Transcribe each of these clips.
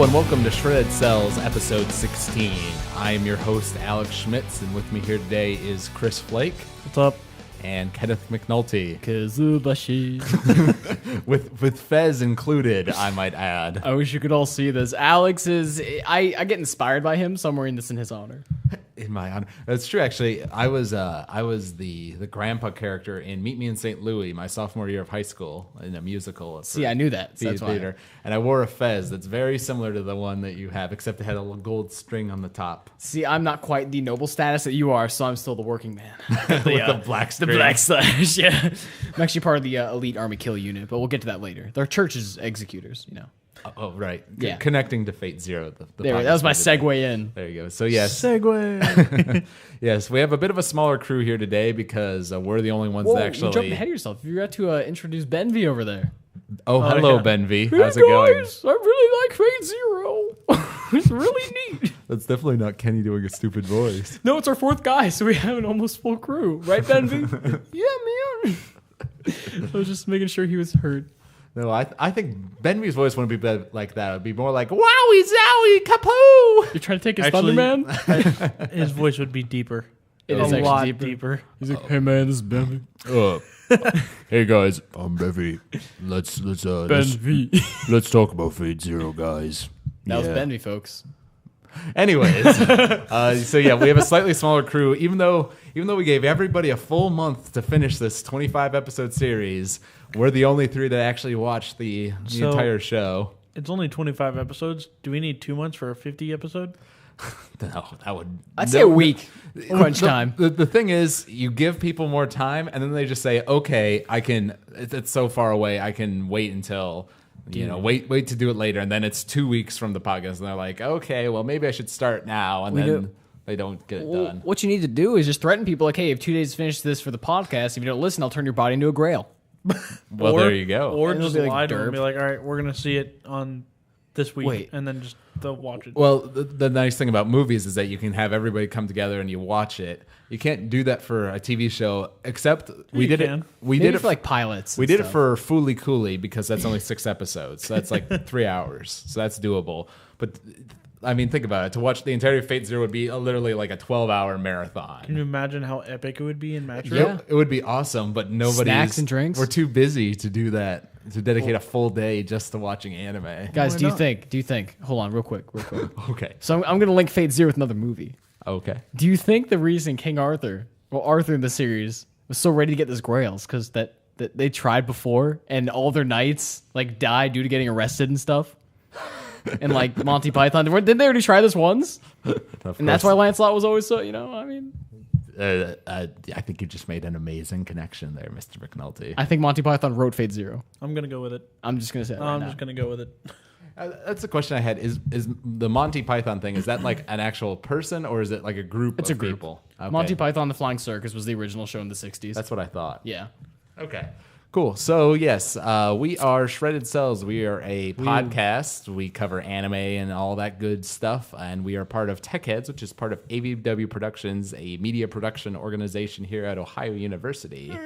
and welcome to Shredded Cels, episode 16. I am your host, Alex Schmitz, and with me here today is Chris Flake. What's up? And Kenneth McNulty. Kazubashi. with Fez included, I might add. I wish you could all see this. Alex is... I get inspired by him, so I'm wearing this in his honor. In my honor. That's true, actually. I was the grandpa character in Meet Me in St. Louis, my sophomore year of high school, in a musical. See, I knew that. So that's theater. why. And I wore a fez that's very similar to the one that you have, except it had a little gold string on the top. See, I'm not quite the noble status that you are, so I'm still the working man. With the black string. The black slash, yeah. I'm actually part of the elite army kill unit, but we'll get to that later. They're church's executors, you know. Oh, right. Yeah. Connecting to Fate Zero. That was my segue in. There you go. So, yes. Segue. Yes, we have a bit of a smaller crew here today because we're the only ones Whoa, that actually... you jumped ahead of yourself. You got to introduce Ben V over there. Oh, hello, yeah. Ben V. Hey How's it going? guys, I really like Fate Zero. It's really neat. That's definitely not Kenny doing a stupid voice. No, it's our fourth guy, so we have an almost full crew. Right, Ben V? Yeah, man. I was just making sure he was heard. No, I think Ben V's voice wouldn't be like that. It would be more like, wowie, zowie, kapoo. You're trying to take his Actually, thunder, man? His voice would be deeper. It a is actually lot deeper. He's like, hey, man, this is Ben V. Hey guys, I'm Bevy. Let's Ben V. let's talk about Fate Zero, guys. That was Ben V, folks. Anyways, so yeah, we have a slightly smaller crew. Even though we gave everybody a full month to finish this 25 episode series, we're the only three that actually watched the entire show. It's only 25 episodes. Do we need 2 months for a 50 episode? No, that would. I'd say a week. Crunch time. The thing is, you give people more time, and then they just say, "Okay, I can." It's so far away. I can wait until. Wait to do it later, and then it's 2 weeks from the podcast, and they're like, okay, well, maybe I should start now, and then they don't get it done. What you need to do is just threaten people like, hey, if 2 days to finish this for the podcast, if you don't listen, I'll turn your body into a grail. Well, there you go. Or And it'll just be like lie to them derp. and be like, all right, we're going to see it on this week, Wait. and then just they'll watch it. Well, the nice thing about movies is that you can have everybody come together and you watch it. You can't do that for a TV show, except we did it. We Maybe did it for like pilots. We and did it stuff. for Fooly Cooley because that's only 6 episodes. So that's like 3 hours. So that's doable. But I mean, think about it. To watch the entirety of Fate Zero would be literally like a 12-hour marathon. Can you imagine how epic it would be in match Yeah. It would be awesome, but nobody's... Snacks and drinks? We're too busy to do that, to dedicate a full day just to watching anime. Guys, Why do you not? think, hold on real quick. Okay. So I'm going to link Fate Zero with another movie. Okay. Do you think the reason King Arthur, well, Arthur in the series, was so ready to get this grails because that they tried before and all their knights like died due to getting arrested and stuff? And like Monty Python, didn't they already try this once? And that's why Lancelot was always so, I mean. I think you just made an amazing connection there, Mr. McNulty. I think Monty Python wrote Fate Zero. I'm going to go with it. I'm just going to say that right I'm now. just going to go with it. That's a question I had. Is the Monty Python thing, is that like an actual person or is it like a group It's of a group. people? Okay. Monty Python, The Flying Circus was the original show in the 60s. That's what I thought. Yeah. Okay. Cool. So, yes, we are Shredded Cels. We are a podcast. We cover anime and all that good stuff. And we are part of Tech Heads, which is part of AVW Productions, a media production organization here at Ohio University.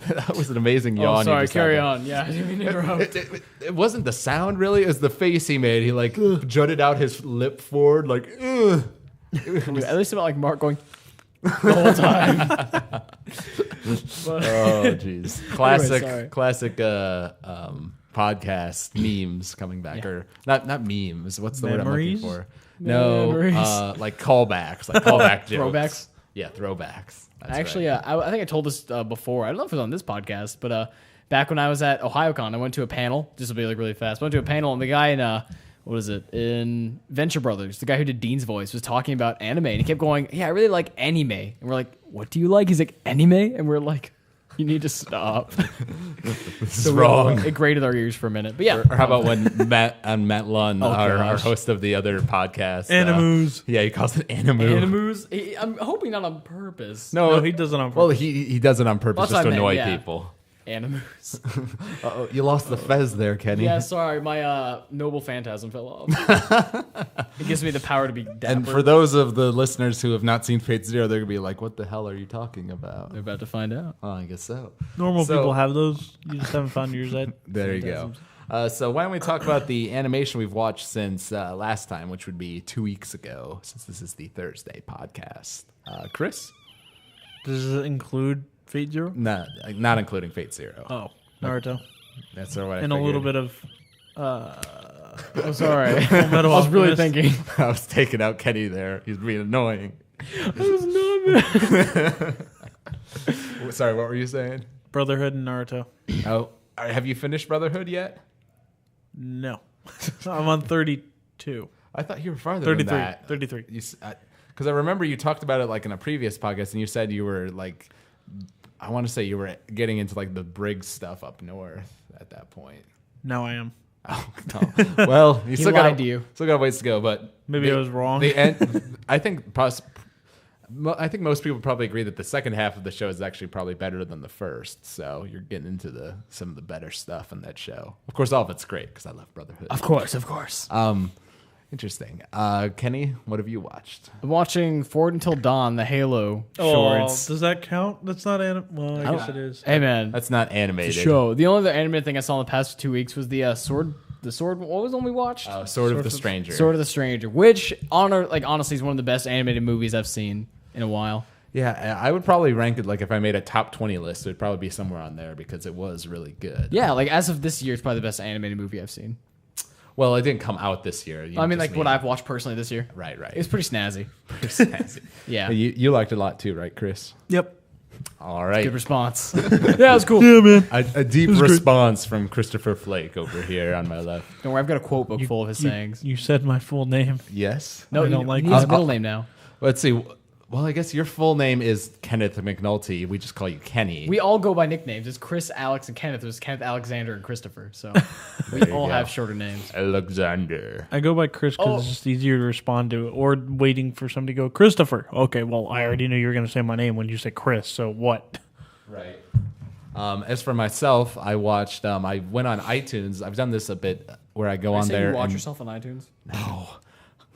That was an amazing yawn. Oh, you sorry. just had Carry there. on. Yeah, I didn't mean to interrupt. It wasn't the sound, really. It was the face he made. He, like, jutted out his lip forward, like, ugh. At least about like Mark going the whole time. Oh, jeez. Sorry. Classic podcast memes coming back. Yeah. Or not memes. What's the Memories? word I'm looking for? No, Memories. like callbacks. Like callback jokes. Throwbacks? Yeah, throwbacks. That's Actually, right. I think I told this before. I don't know if it was on this podcast, but back when I was at OhioCon, I went to a panel. This will be like really fast. I went to a panel, and the guy in Venture Brothers, the guy who did Dean's voice, was talking about anime, and he kept going, "Yeah, I really like anime." And we're like, "What do you like?" He's like, "Anime," and we're like, "You need to stop." This is wrong. It grated our ears for a minute, but yeah. Or how about when Matt Lunn, our gosh. host of the other podcast, Animus. yeah, he calls it animu. Animus? I'm hoping not on purpose. No, he does it on purpose. Well, he does it on purpose That's just to what I meant, annoy yeah. people. Animus. Uh-oh, you lost the fez there, Kenny. Yeah, sorry, my noble phantasm fell off. It gives me the power to be dapper. And for those of the listeners who have not seen Fate Zero, they're going to be like, what the hell are you talking about? They're about to find out. Oh, I guess so. Normal So- people have those. You just haven't found yours yet. There you go. So why don't we talk about the animation we've watched since last time, which would be 2 weeks ago, since this is the Thursday podcast. Chris? Does it include Fate Zero? No, not including Fate Zero. Oh, Naruto. That's what I And a little figured. bit of Oh, sorry. I Metal was really Alchemist. thinking. I was taking out Kenny there. He's being annoying. Sorry, what were you saying? Brotherhood and Naruto. Oh, have you finished Brotherhood yet? No. I'm on 32. I thought you were farther 33. than that. 33. Because I remember you talked about it like in a previous podcast, and you said you were like, I want to say you were getting into like the Briggs stuff up north at that point. Now I am. Oh, no. Well, you still lied got to you. Still got ways to go, but Maybe I was wrong. The end. I think most people probably agree that the second half of the show is actually probably better than the first. So you're getting into some of the better stuff in that show. Of course, all of it's great because I love Brotherhood. Of course. Interesting. Kenny, what have you watched? I'm watching Forward Until Dawn, the Halo Oh, shorts. does that count? That's not Well, I guess it is. Hey, man. That's not animated. It's a show. The only other animated thing I saw in the past 2 weeks was the sword. The sword. What was the one we watched? Sword of the Stranger. Sword of the Stranger, which honestly is one of the best animated movies I've seen in a while. Yeah, I would probably rank it like if I made a top 20 list, it would probably be somewhere on there because it was really good. Yeah, like as of this year, it's probably the best animated movie I've seen. Well, it didn't come out this year. I mean, like what I've watched personally this year. Right. It was pretty snazzy. Yeah. You liked it a lot too, right, Chris? Yep. All right. Good response. Yeah, it was cool. Yeah, man. A deep response from Christopher Flake over here on my left. Don't worry, I've got a quote book full of his sayings. You said my full name. Yes. No, I don't like he has a that. middle name now. Let's see. Well, I guess your full name is Kenneth McNulty. We just call you Kenny. We all go by nicknames. It's Chris, Alex, and Kenneth. It was Kenneth, Alexander, and Christopher. So we all have shorter names. Alexander. I go by Chris because it's just easier to respond to, or waiting for somebody to go, Christopher. Okay, well, I already knew you were going to say my name when you said Chris, so what? Right. As for myself, I watched. I went on iTunes. I've done this a bit where I go on there. You watch and- yourself on iTunes? No.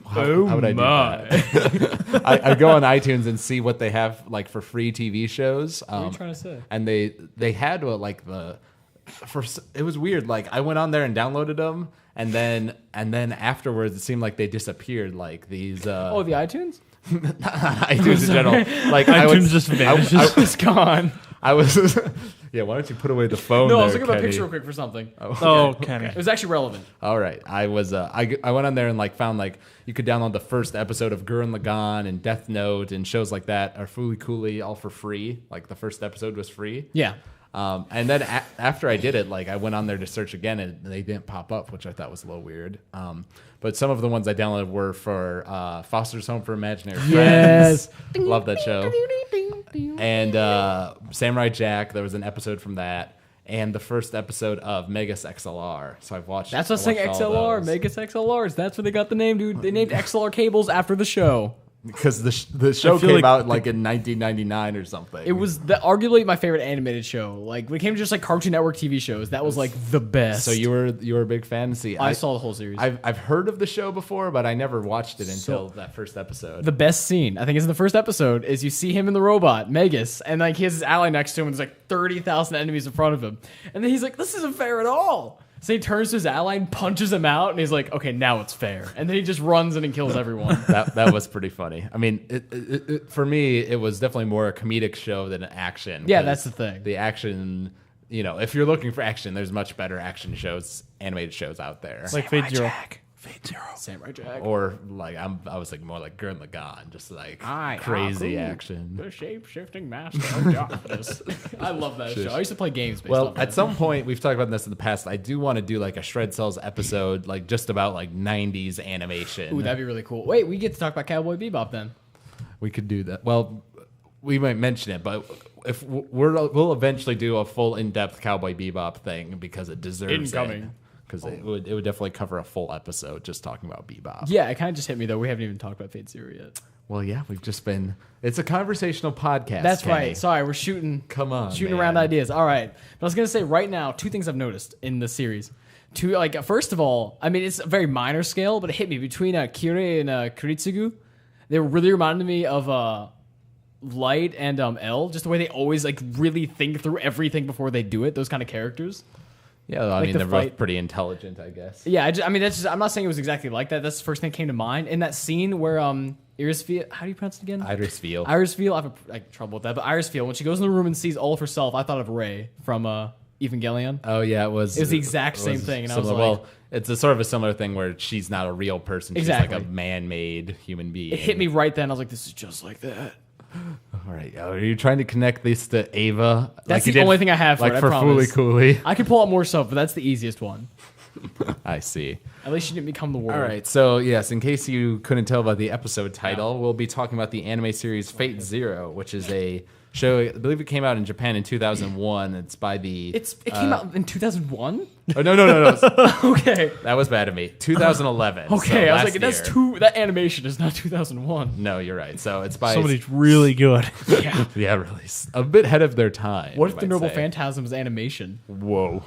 How would I do that? I go on iTunes and see what they have like for free TV shows. What are you trying to say? And they had it was weird. Like I went on there and downloaded them, and then afterwards it seemed like they disappeared. Like these. The iTunes? iTunes in general. Like iTunes just vanishes. It's gone. I was. Yeah, why don't you put away the phone? No, I there, was looking at a Kenny? picture real quick for something. Oh, Kenny. It was actually relevant. All right. I was I went on there and like found like you could download the first episode of Gurren Lagann and Death Note and shows like that are Fooly Cooly all for free. Like the first episode was free. Yeah. And then after I did it, like I went on there to search again and they didn't pop up, which I thought was a little weird. But some of the ones I downloaded were for Foster's Home for Imaginary Friends. Love that show. And Samurai Jack, there was an episode from that. And the first episode of Megas XLR. So I've watched. That's what's saying XLR. Megas XLRs. That's where they got the name, dude. They named XLR cables after the show. Because the show feel came like out like in 1999 or something. It was arguably my favorite animated show. Like when it came to just like Cartoon Network TV shows, that was like the best. So you were a big fan. See, I saw the whole series. I've heard of the show before, but I never watched it until that first episode. The best scene, I think, is in the first episode, is you see him in the robot, Megas, and like he has his ally next to him, and there's like 30,000 enemies in front of him. And then he's like, this isn't fair at all. So he turns to his ally and punches him out, and he's like, okay, now it's fair. And then he just runs in and kills everyone. that was pretty funny. I mean, it, for me, it was definitely more a comedic show than an action. Yeah, 'cause that's the thing. The action, if you're looking for action, there's much better action shows, animated shows out there. Like Fate Zero. Samurai Jack. Or like I was like more like Gurren Lagann, just like crazy action. The shape-shifting master of darkness. I love that show. I used to play games based Well, off at that. some point, we've talked about this in the past. I do want to do like a Shred Cells episode, like just about like 90s animation. Ooh, that'd be really cool. Wait, we get to talk about Cowboy Bebop then. We could do that. Well, we might mention it, but if we'll eventually do a full in-depth Cowboy Bebop thing because it deserves Incoming. it. Because it would definitely cover a full episode just talking about Bebop. Yeah, it kind of just hit me though. We haven't even talked about Fate Zero yet. Well, yeah, we've just been. It's a conversational podcast. That's Kenny. right. Sorry, we're shooting. Come on, shooting man. around ideas. All right, but I was gonna say right now, two things I've noticed in the series. First of all, I mean it's a very minor scale, but it hit me between Kirei and Kuritsugu. They really reminded me of Light and L, just the way they always like really think through everything before they do it. Those kind of characters. Yeah, I Like mean, the they're fight. both pretty intelligent, I guess. Yeah, I mean, I'm not saying it was exactly like that. That's the first thing that came to mind. In that scene where Irisfield, how do you pronounce it again? Irisfield. Irisfield, I have trouble with that, but Irisfield, when she goes in the room and sees all of herself, I thought of Rey from Evangelion. Oh yeah, it was. It was the exact same thing, and I was similar. like- well, it's a sort of a similar thing where she's not a real person. She's Exactly. like a man-made human being. It hit me right then. I was like, this is just like that. All right, are you trying to connect this to Ava? That's you the did, only thing I have for like it, I for promise. Fooly Cooley. I could pull out more stuff, but that's the easiest one. I see. At least she didn't become the world. All right, so yes, in case you couldn't tell by the episode title, we'll be talking about the anime series Fate Zero, which is a show. I believe it came out in Japan in 2001. It's by the. It came out in 2001? Oh no! Okay. That was bad of me. 2011. Okay, so I was last like, that's year. that animation is not 2001. No, you're right. So it's by Somebody's really good. Yeah. yeah, really a bit ahead of their time. What you if the might Noble say. Phantasm was animation? Whoa!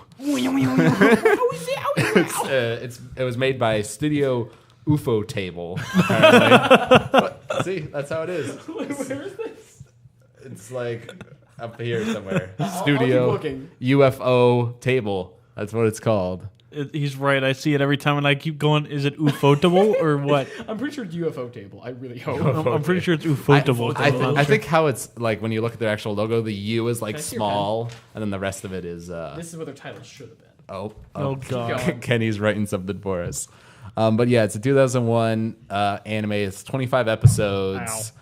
It was made by Studio UFO Table. apparently. See, that's how it is. Where is this? It's like up here somewhere. I'll Studio keep looking. UFO Table. That's what it's called. He's right. I see it every time, and I keep going. Is it ufotable or what? I'm pretty sure it's UFO table. I really hope. I'm pretty sure it's ufotable. I think how it's like when you look at their actual logo, the U is like Can I see your small, and then the rest of it is. This is what their title should have been. Oh, God. going. Kenny's writing something for us. But yeah, it's a 2001 anime. It's 25 episodes.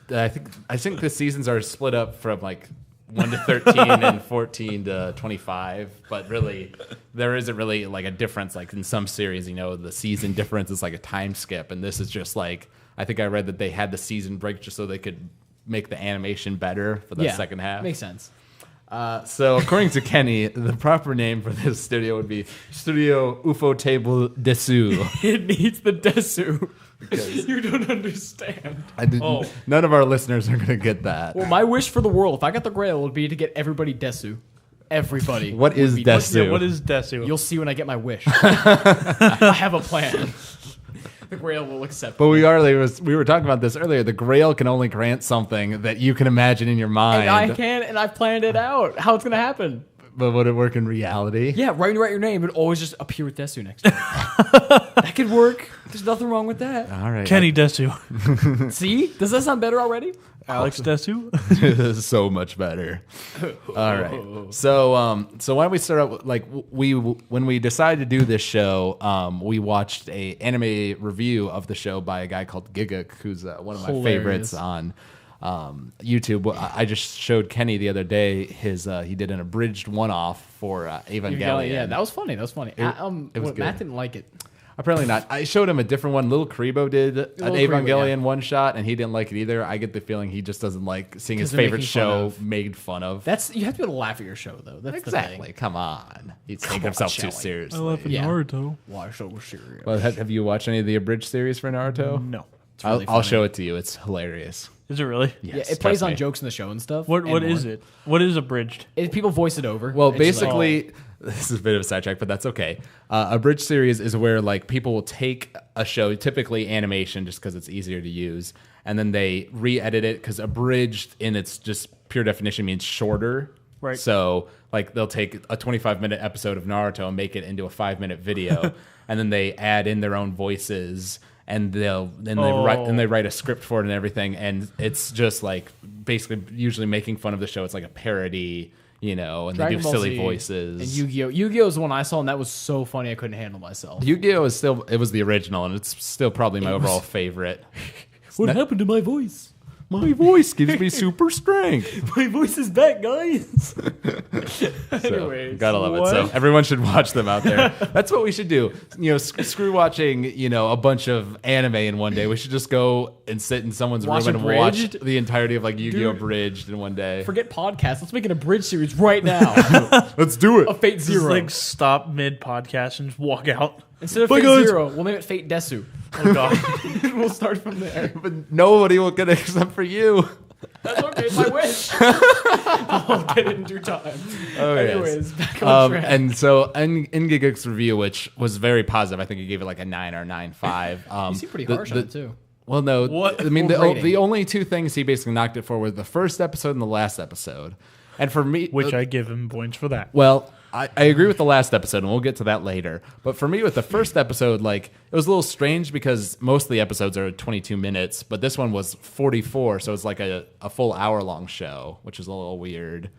I think the seasons are split up from like 1 to 13 and 14 to 25. But really, there isn't really like a difference. Like in some series, the season difference is like a time skip, and this is just like I think I read that they had the season break just so they could make the animation better for the second half. Makes sense. So according to Kenny, the proper name for this studio would be Studio UFO Table Desu. It needs the desu. You don't understand. None of our listeners are going to get that. Well, my wish for the world, if I got the Grail, would be to get everybody desu. Everybody. What is would be desu? Yeah, what is desu? You'll see when I get my wish. I have a plan. The Grail will accept. But we were talking about this earlier. The Grail can only grant something that you can imagine in your mind. And I can, and I've planned it out. How it's gonna happen? But would it work in reality? Yeah, right when you write your name, it would always just appear with desu next to it. That could work. There's nothing wrong with that. All right. Kenny Desu. See? Does that sound better already? Alex Desu. So much better. All right. So why don't we start out with, like when we decided to do this show, we watched a anime review of the show by a guy called Giguk, who's one of my favorites on YouTube. I just showed Kenny the other day his he did an abridged one-off for Evangelion. Yeah, that was funny. It was good. Matt didn't like it. Apparently not. I showed him a different one. Little Karibo did an Karibo, Evangelion one shot, and he didn't like it either. I get the feeling he just doesn't like seeing his they're favorite making fun show of. made fun of. You have to be able to laugh at your show, though. That's Exactly. the thing. Come on. He's taking himself too Shelly. seriously. I love Yeah. Naruto. Why so serious? Well, have you watched any of the abridged series for Naruto? No. really I'll funny. show it to you. It's hilarious. Is it really? Yeah, Yes, it plays trust on me. jokes in the show and stuff. What and is more. it? What is abridged? People voice it over. Well, It's just like- basically, this is a bit of a sidetrack, but that's okay. A bridge series is where like people will take a show, typically animation, just because it's easier to use, and then they re-edit it because abridged in its just pure definition means shorter. Right. So like they'll take a 25-minute episode of Naruto and make it into a 5-minute video, and then they add in their own voices. And they write a script for it and everything, and it's just like basically usually making fun of the show. It's like a parody, and Dragon they do Ball silly Z voices. And Yu-Gi-Oh! Yu-Gi-Oh! is the one I saw, and that was so funny I couldn't handle myself. Yu-Gi-Oh! It was the original, and it's still probably my overall favorite. What happened to my voice? My voice gives me super strength. My voice is back, guys. So, Anyways, gotta love what? it. So everyone should watch them out there. That's what we should do. Screw watching, a bunch of anime in one day. We should just go and sit in someone's Watch room and watch Abridged? the entirety of like Yu-Gi-Oh! Dude. Abridged in one day. forget podcasts. Let's make an abridged series right now. Let's do it. A Fate Just Zero. like stop mid podcast and just walk out. Instead of Bye, Fate guys. Zero, we'll name it Fate Desu. Oh god. We'll start from there. But nobody will get it except for you. That's okay. It's my wish. I'll get it in due time. Oh, yes. Anyways, back on track. And so in Giguk's review, which was very positive, I think he gave it like a 9 or 9.5. You seem pretty harsh on it, too. Well, no. What? I mean, What rating? the only two things he basically knocked it for were the first episode and the last episode. And for me, Which I give him points for that. well, I agree with the last episode, and we'll get to that later. But for me, with the first episode, like it was a little strange because most of the episodes are 22 minutes, but this one was 44, so it's like a full hour-long show, which is a little weird.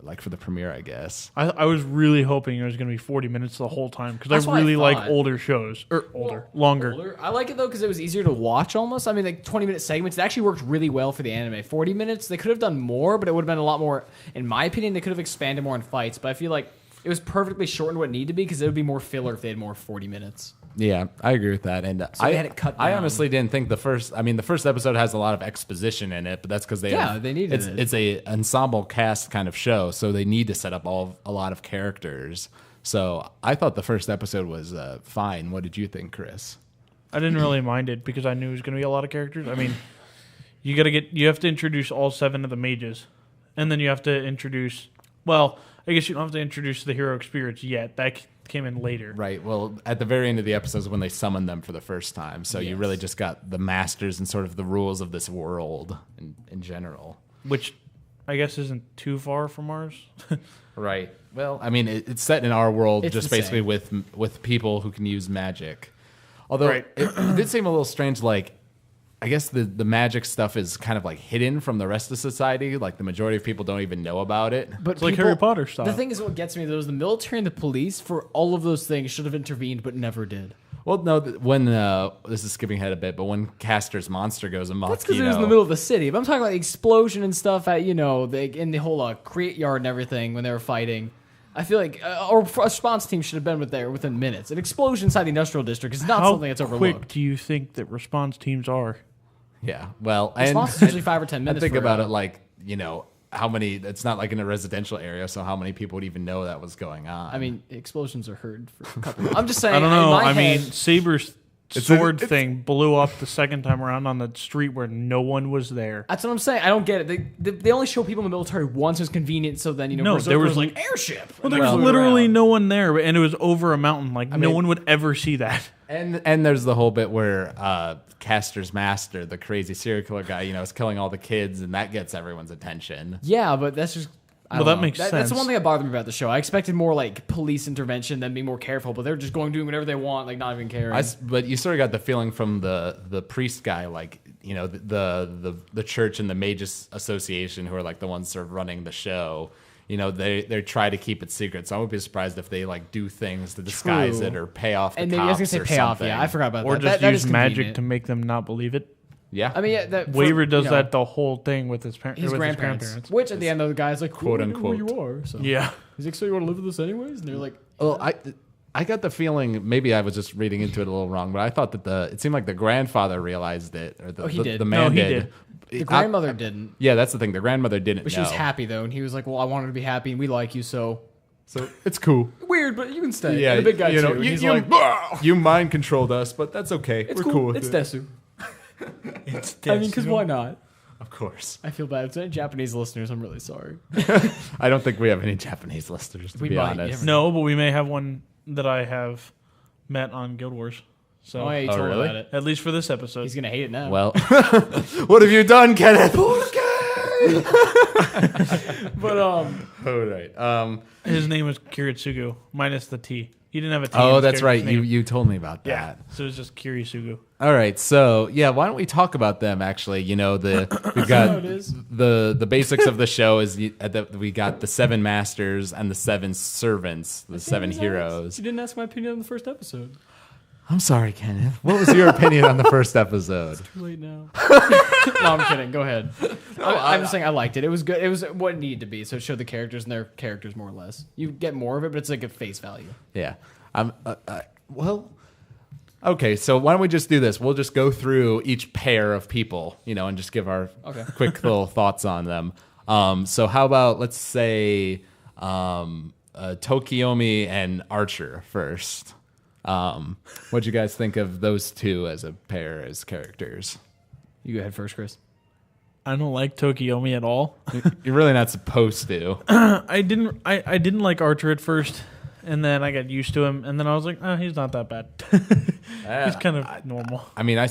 Like for the premiere, I guess. I was really hoping it was going to be 40 minutes the whole time That's because I what I really like thought. older shows. Or longer. Older. I like it though because it was easier to watch almost. I mean, like 20-minute segments, it actually worked really well for the anime. 40 minutes, they could have done more, but it would have been a lot more, in my opinion, they could have expanded more in fights, but I feel like it was perfectly shortened what it needed to be because it would be more filler if they had more 40 minutes. Yeah, I agree with that. And So they had it cut I down. honestly didn't think the first episode has a lot of exposition in it, but that's because they needed it. It's a ensemble cast kind of show, so they need to set up a lot of characters. So I thought the first episode was fine. What did you think, Chris? I didn't really mind it because I knew it was going to be a lot of characters. I mean, you have to introduce all 7 of the mages, and then you have to introduce. Well, I guess you don't have to introduce the heroic spirits yet. That came in later. Right. Well, at the very end of the episode is when they summon them for the first time. So you really just got the masters and sort of the rules of this world in general. Which I guess isn't too far from ours. Right. Well, I mean, it's set in our world, It's just the basically same. with people who can use magic. Although Right. it did seem a little strange, like, I guess the magic stuff is kind of like hidden from the rest of society. Like the majority of people don't even know about it. But It's like Harry Potter style. The thing is, what gets me though is the military and the police for all of those things should have intervened, but never did. Well, no, when this is skipping ahead a bit, but when Castor's monster goes amok, That's because it was in the middle of the city. But I'm talking about the explosion and stuff at in the whole crate yard and everything when they were fighting. I feel like a response team should have been there within minutes. An explosion inside the industrial district is not How something that's quick overlooked. do you think that response teams are? Yeah, well, Response is usually 5 or 10 minutes. And think for about it, like how many. It's not like in a residential area, so how many people would even know that was going on? I mean, explosions are heard for a couple. I'm just saying. I don't know. In my I mean, head, Saber's sword thing blew up the second time around on the street where no one was there. that's what I'm saying. I don't get it. They only show people in the military once. It's convenient. So then No, Berserker there was like airship. Well, there was literally no one there, and it was over a mountain. Like no mean- one would ever see that. And there's the whole bit where Castor's master, the crazy serial killer guy, is killing all the kids, and that gets everyone's attention. Yeah, but that's just. I Well, don't that know. makes That's the sense. one thing that bothered me about the show. I expected more like police intervention, then be more careful, but they're just doing whatever they want, like not even caring. But you sort of got the feeling from the priest guy, like the church and the Mages Association, who are like the ones sort of running the show. They try to keep it secret, so I would be surprised if they like do things to disguise True. it or pay off the and cops maybe I was gonna say or payoff. something. Yeah, I forgot about Or that. just That use is magic convenient. to make them not believe it. Yeah, I mean, yeah, Waver does that the whole thing with his parents. His grandparents. Which at the end, the guy's like, Quote, "Well, I know who unquote. you are." So Yeah. he's like, "So you want to live with us anyways?" And they're like, Well, I got the feeling, maybe I was just reading into it a little wrong, but I thought that it seemed like the grandfather realized it, or he did. the man No, he did. did. the grandmother didn't, Yeah, that's the thing. The grandmother didn't but know. she was happy though, and he was like, "Well, I want her to be happy, and we like you, so So it's cool. weird, but you can stay." Yeah, and the big guy too. you, He's you, like, you mind controlled us, but that's okay. "It's We're cool. with It's it. desu." It's I mean, because why not? Of course. I feel bad. If it's any Japanese listeners, I'm really sorry. I don't think we have any Japanese listeners, to We be might, you honest. never No, but we may have one that I have met on Guild Wars. So Oh, yeah, you Oh, told me really? about it. at least for this episode. He's gonna hate it now. Well, what have you done, Kenneth? but All right. His name was Kiritsugu, minus the T. He didn't have a T. in Oh, his that's right. character's name. You told me about that. Yeah. So it was just Kiritsugu. All right, so yeah, why don't we talk about them? Actually, we've got it is. the basics of the show is we got the 7 masters and the 7 servants, the 7 heroes. You didn't ask my opinion on the first episode. I'm sorry, Kenneth. What was your opinion on the first episode? Too late now. No, I'm kidding. Go ahead. I'm just saying I liked it. It was good. It was what it needed to be. So it showed the characters and their characters more or less. You get more of it, but it's like a face value. Yeah. Well. Okay, so why don't we just do this? We'll just go through each pair of people, and just give our quick little thoughts on them. So how about let's say Tokiomi and Archer first. What'd you guys think of those two as a pair as characters? You go ahead first, Chris. I don't like Tokiomi at all. You're really not supposed to. I didn't like Archer at first, and then I got used to him, and then I was like, he's not that bad. He's kind of normal. I mean, I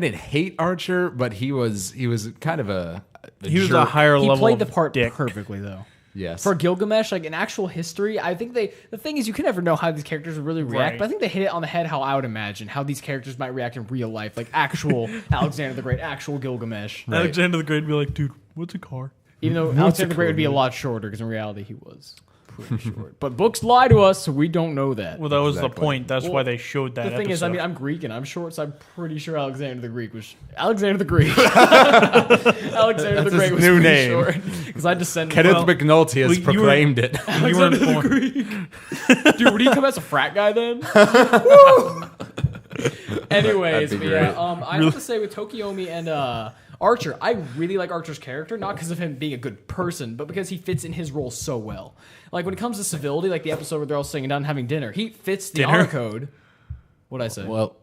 didn't hate Archer, but he was kind of a He was jerk. a higher He level. played the of part dick. perfectly, though. Yes. For Gilgamesh, like in actual history, I think the thing is you can never know how these characters would really react, Right. but I think they hit it on the head how I would imagine how these characters might react in real life, like actual Alexander the Great, actual Gilgamesh. Right. Alexander the Great would be like, dude, what's a car? Even though Alexander the Great would be a lot shorter, because in reality he was pretty short. But books lie to us, so we don't know that. Well, that was the Exactly. point. That's why they showed that. The thing is, I episode. mean, I'm Greek and I'm short, so I'm pretty sure Alexander the Greek was Alexander the Greek. Alexander the That's Great his was new pretty name. short because I descended. Kenneth from McNulty has well, you were- proclaimed it. you weren't born. Dude, would he come as a frat guy then? Anyways, That'd be but yeah, great. I have to say with Tokiomi and Archer, I really like Archer's character, not because of him being a good person, but because he fits in his role so well. Like when it comes to civility, like the episode where they're all sitting down and having dinner, he fits the Dinner? honor code. What'd I say? Well,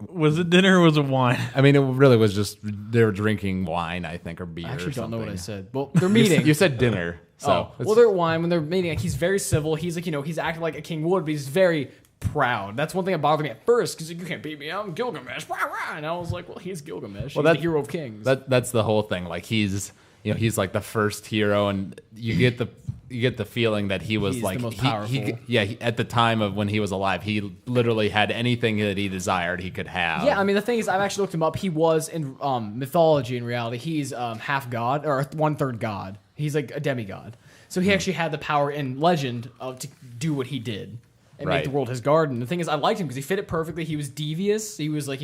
Was it dinner or was it wine? I mean, it really was just they were drinking wine, I think, or beer. I actually or don't know what I something. said. Well, they're meeting. You said dinner. So Oh, well, they're at wine when they're meeting. Like, he's very civil. He's like, he's acting like a king would, but he's very proud. That's one thing that bothered me at first because you can't beat me. I'm Gilgamesh. Wah, wah. And I was like, well, he's Gilgamesh. Well, he's the hero of kings. that's the whole thing. Like he's like the first hero, and you get the feeling that he was He's like the most he powerful. at the time of when he was alive, he literally had anything that he desired he could have. Yeah, I mean, the thing is, I've actually looked him up. He was in mythology. In reality, he's half god or 1/3 god. He's like a demigod. So he actually had the power in legend of to do what he did and Right. make the world his garden. The thing is, I liked him because he fit it perfectly. He was devious. He was like,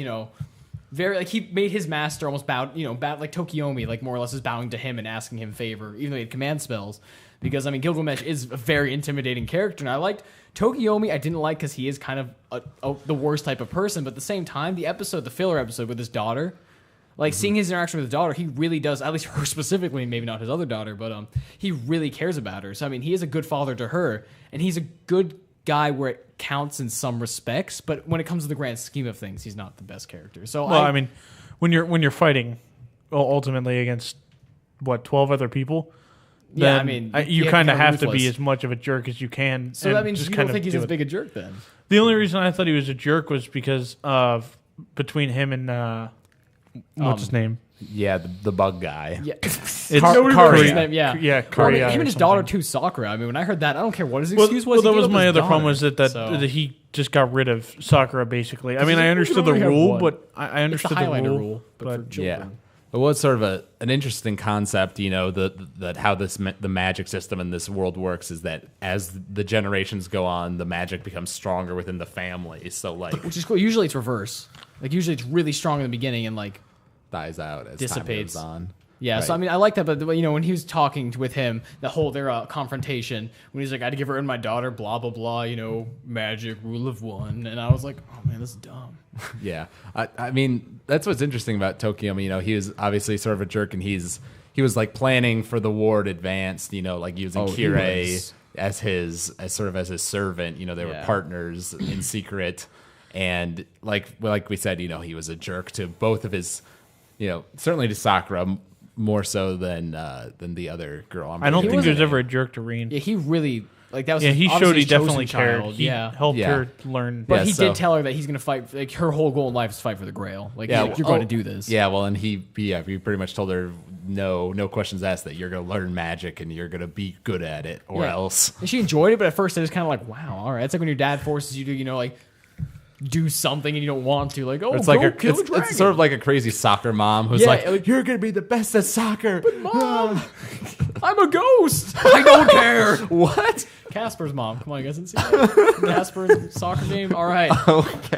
very like he made his master almost bow, like Tokiomi, like more or less is bowing to him and asking him favor, even though he had command spells. Because I mean, Gilgamesh is a very intimidating character, and I liked Tokiomi. I didn't like because he is kind of the worst type of person, but at the same time, the filler episode with his daughter, like seeing his interaction with his daughter, he really does, at least her specifically, maybe not his other daughter, but he really cares about her. So I mean, he is a good father to her, and he's a good guy where it counts in some respects, but when it comes to the grand scheme of things, he's not the best character. So Well, I mean, when you're fighting, ultimately against 12 other people. Yeah, then I mean, you you kind of have have to to be be ruthless. as much of a jerk as you can. so and that means just you kind don't of think he's do as it. big a jerk then? The only reason I thought he was a jerk was because of between him and what's his name? yeah, the bug guy. Yeah. It's Nobody remembers Kari. his name, yeah. Yeah, Well, I Kari. mean, or him and his something. daughter too, Sakura. I mean, when I heard that, I don't care what his Well, excuse was. that he was gave up my his other daughter. problem was that So- he just got rid of Sakura basically. I mean, like, I you understood can the only have rule, one. but I It's the understood the Highlander rule. rule, but for But Yeah. children. It was sort of an interesting concept, that how the magic system in this world works is that as the generations go on, the magic becomes stronger within the family. So like Which is cool. Usually it's reverse. Like usually it's really strong in the beginning and like dies out as Dissipates. time goes on. yeah. So I Right. mean I like that, but when he was talking with him, their confrontation when he's like I had to give her and my daughter blah blah blah, magic rule of one, and I was like oh man this is dumb. Yeah, I mean that's what's interesting about Tokyo. He was obviously sort of a jerk, and he was like planning for the war to advance. Like using Oh, he Kirei was. as his servant. They were Yeah. partners in secret, and like we said, he was a jerk to both of his. Certainly to Sakura more so than the other girl. I don't He think there's wasn't- ever a jerk to Reen. Yeah, he really like that was Yeah, his- he obviously showed he his chosen definitely cared. child. He Yeah. helped Yeah. her learn. But Yeah, he so- did tell her that he's going to fight. Like her whole goal in life is to fight for the Grail. Like Yeah, you're going to do this. Yeah, well, and he pretty much told her no questions asked that you're going to learn magic and you're going to be good at it or Yeah. else. And she enjoyed it, but at first it was kind of like, wow, all right. It's like when your dad forces you to, like do something and you don't want to. Like, oh, It's like kill a dragon. it's sort of like a crazy soccer mom who's Yeah, like, you're going to be the best at soccer. Mom, I'm a ghost. I don't care. What? Casper's mom. Come on, you guys didn't see that? Casper's soccer game. All right,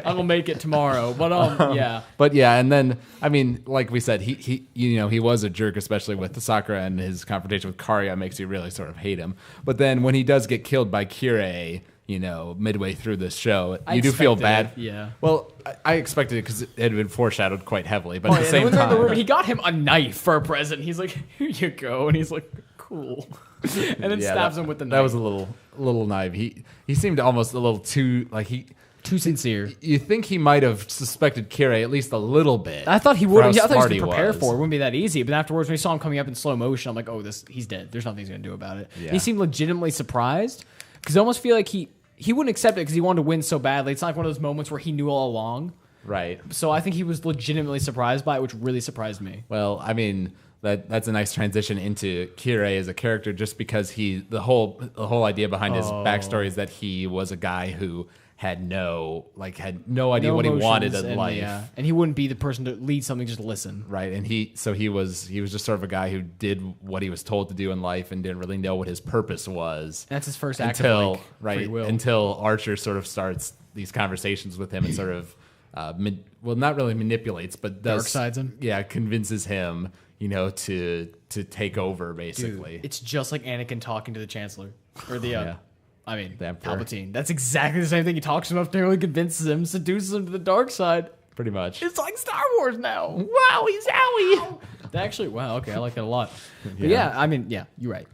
I will make it tomorrow. But yeah. But yeah, and then I mean, like we said, he was a jerk, especially with the Sakura and his confrontation with Karya makes you really sort of hate him. But then when he does get killed by Kirei, midway through this show, I you do feel expected bad. it, yeah. Well, I expected it because it had been foreshadowed quite heavily, but Oh, at the yeah, same when they're in the room, time, he got him a knife for a present. He's like, here you go, and he's like, cool, and then yeah, stabs him with the knife. that was a little naive. He seemed almost a little too like he. too sincere. You think he might have suspected Kirei at least a little bit. I thought he for would. how Yeah, I thought smart he was prepared was. for it. It wouldn't be that easy. But afterwards, when we saw him coming up in slow motion, I'm like, oh, he's dead. There's nothing he's gonna do about it. Yeah. He seemed legitimately surprised because I almost feel like he wouldn't accept it because he wanted to win so badly. It's not like one of those moments where he knew all along. Right. So I think he was legitimately surprised by it, which really surprised me. Well, I mean, that's a nice transition into Kirei as a character, just because the whole idea behind his backstory is that he was a guy who had no idea what he wanted in life. Yeah. And he wouldn't be the person to lead something, just listen. Right. And he was just sort of a guy who did what he was told to do in life and didn't really know what his purpose was. And that's his first act of free will. Until Archer sort of starts these conversations with him and sort of not really manipulates, but does dark sides him. Yeah, convinces him, to take over basically. Dude, it's just like Anakin talking to the Chancellor or the the Emperor. Palpatine. That's exactly the same thing. He talks to him up there, he convinces him, seduces him to the dark side. Pretty much. It's like Star Wars now. Wow, he's owie. Actually, wow, okay, I like that a lot. But yeah, you're right.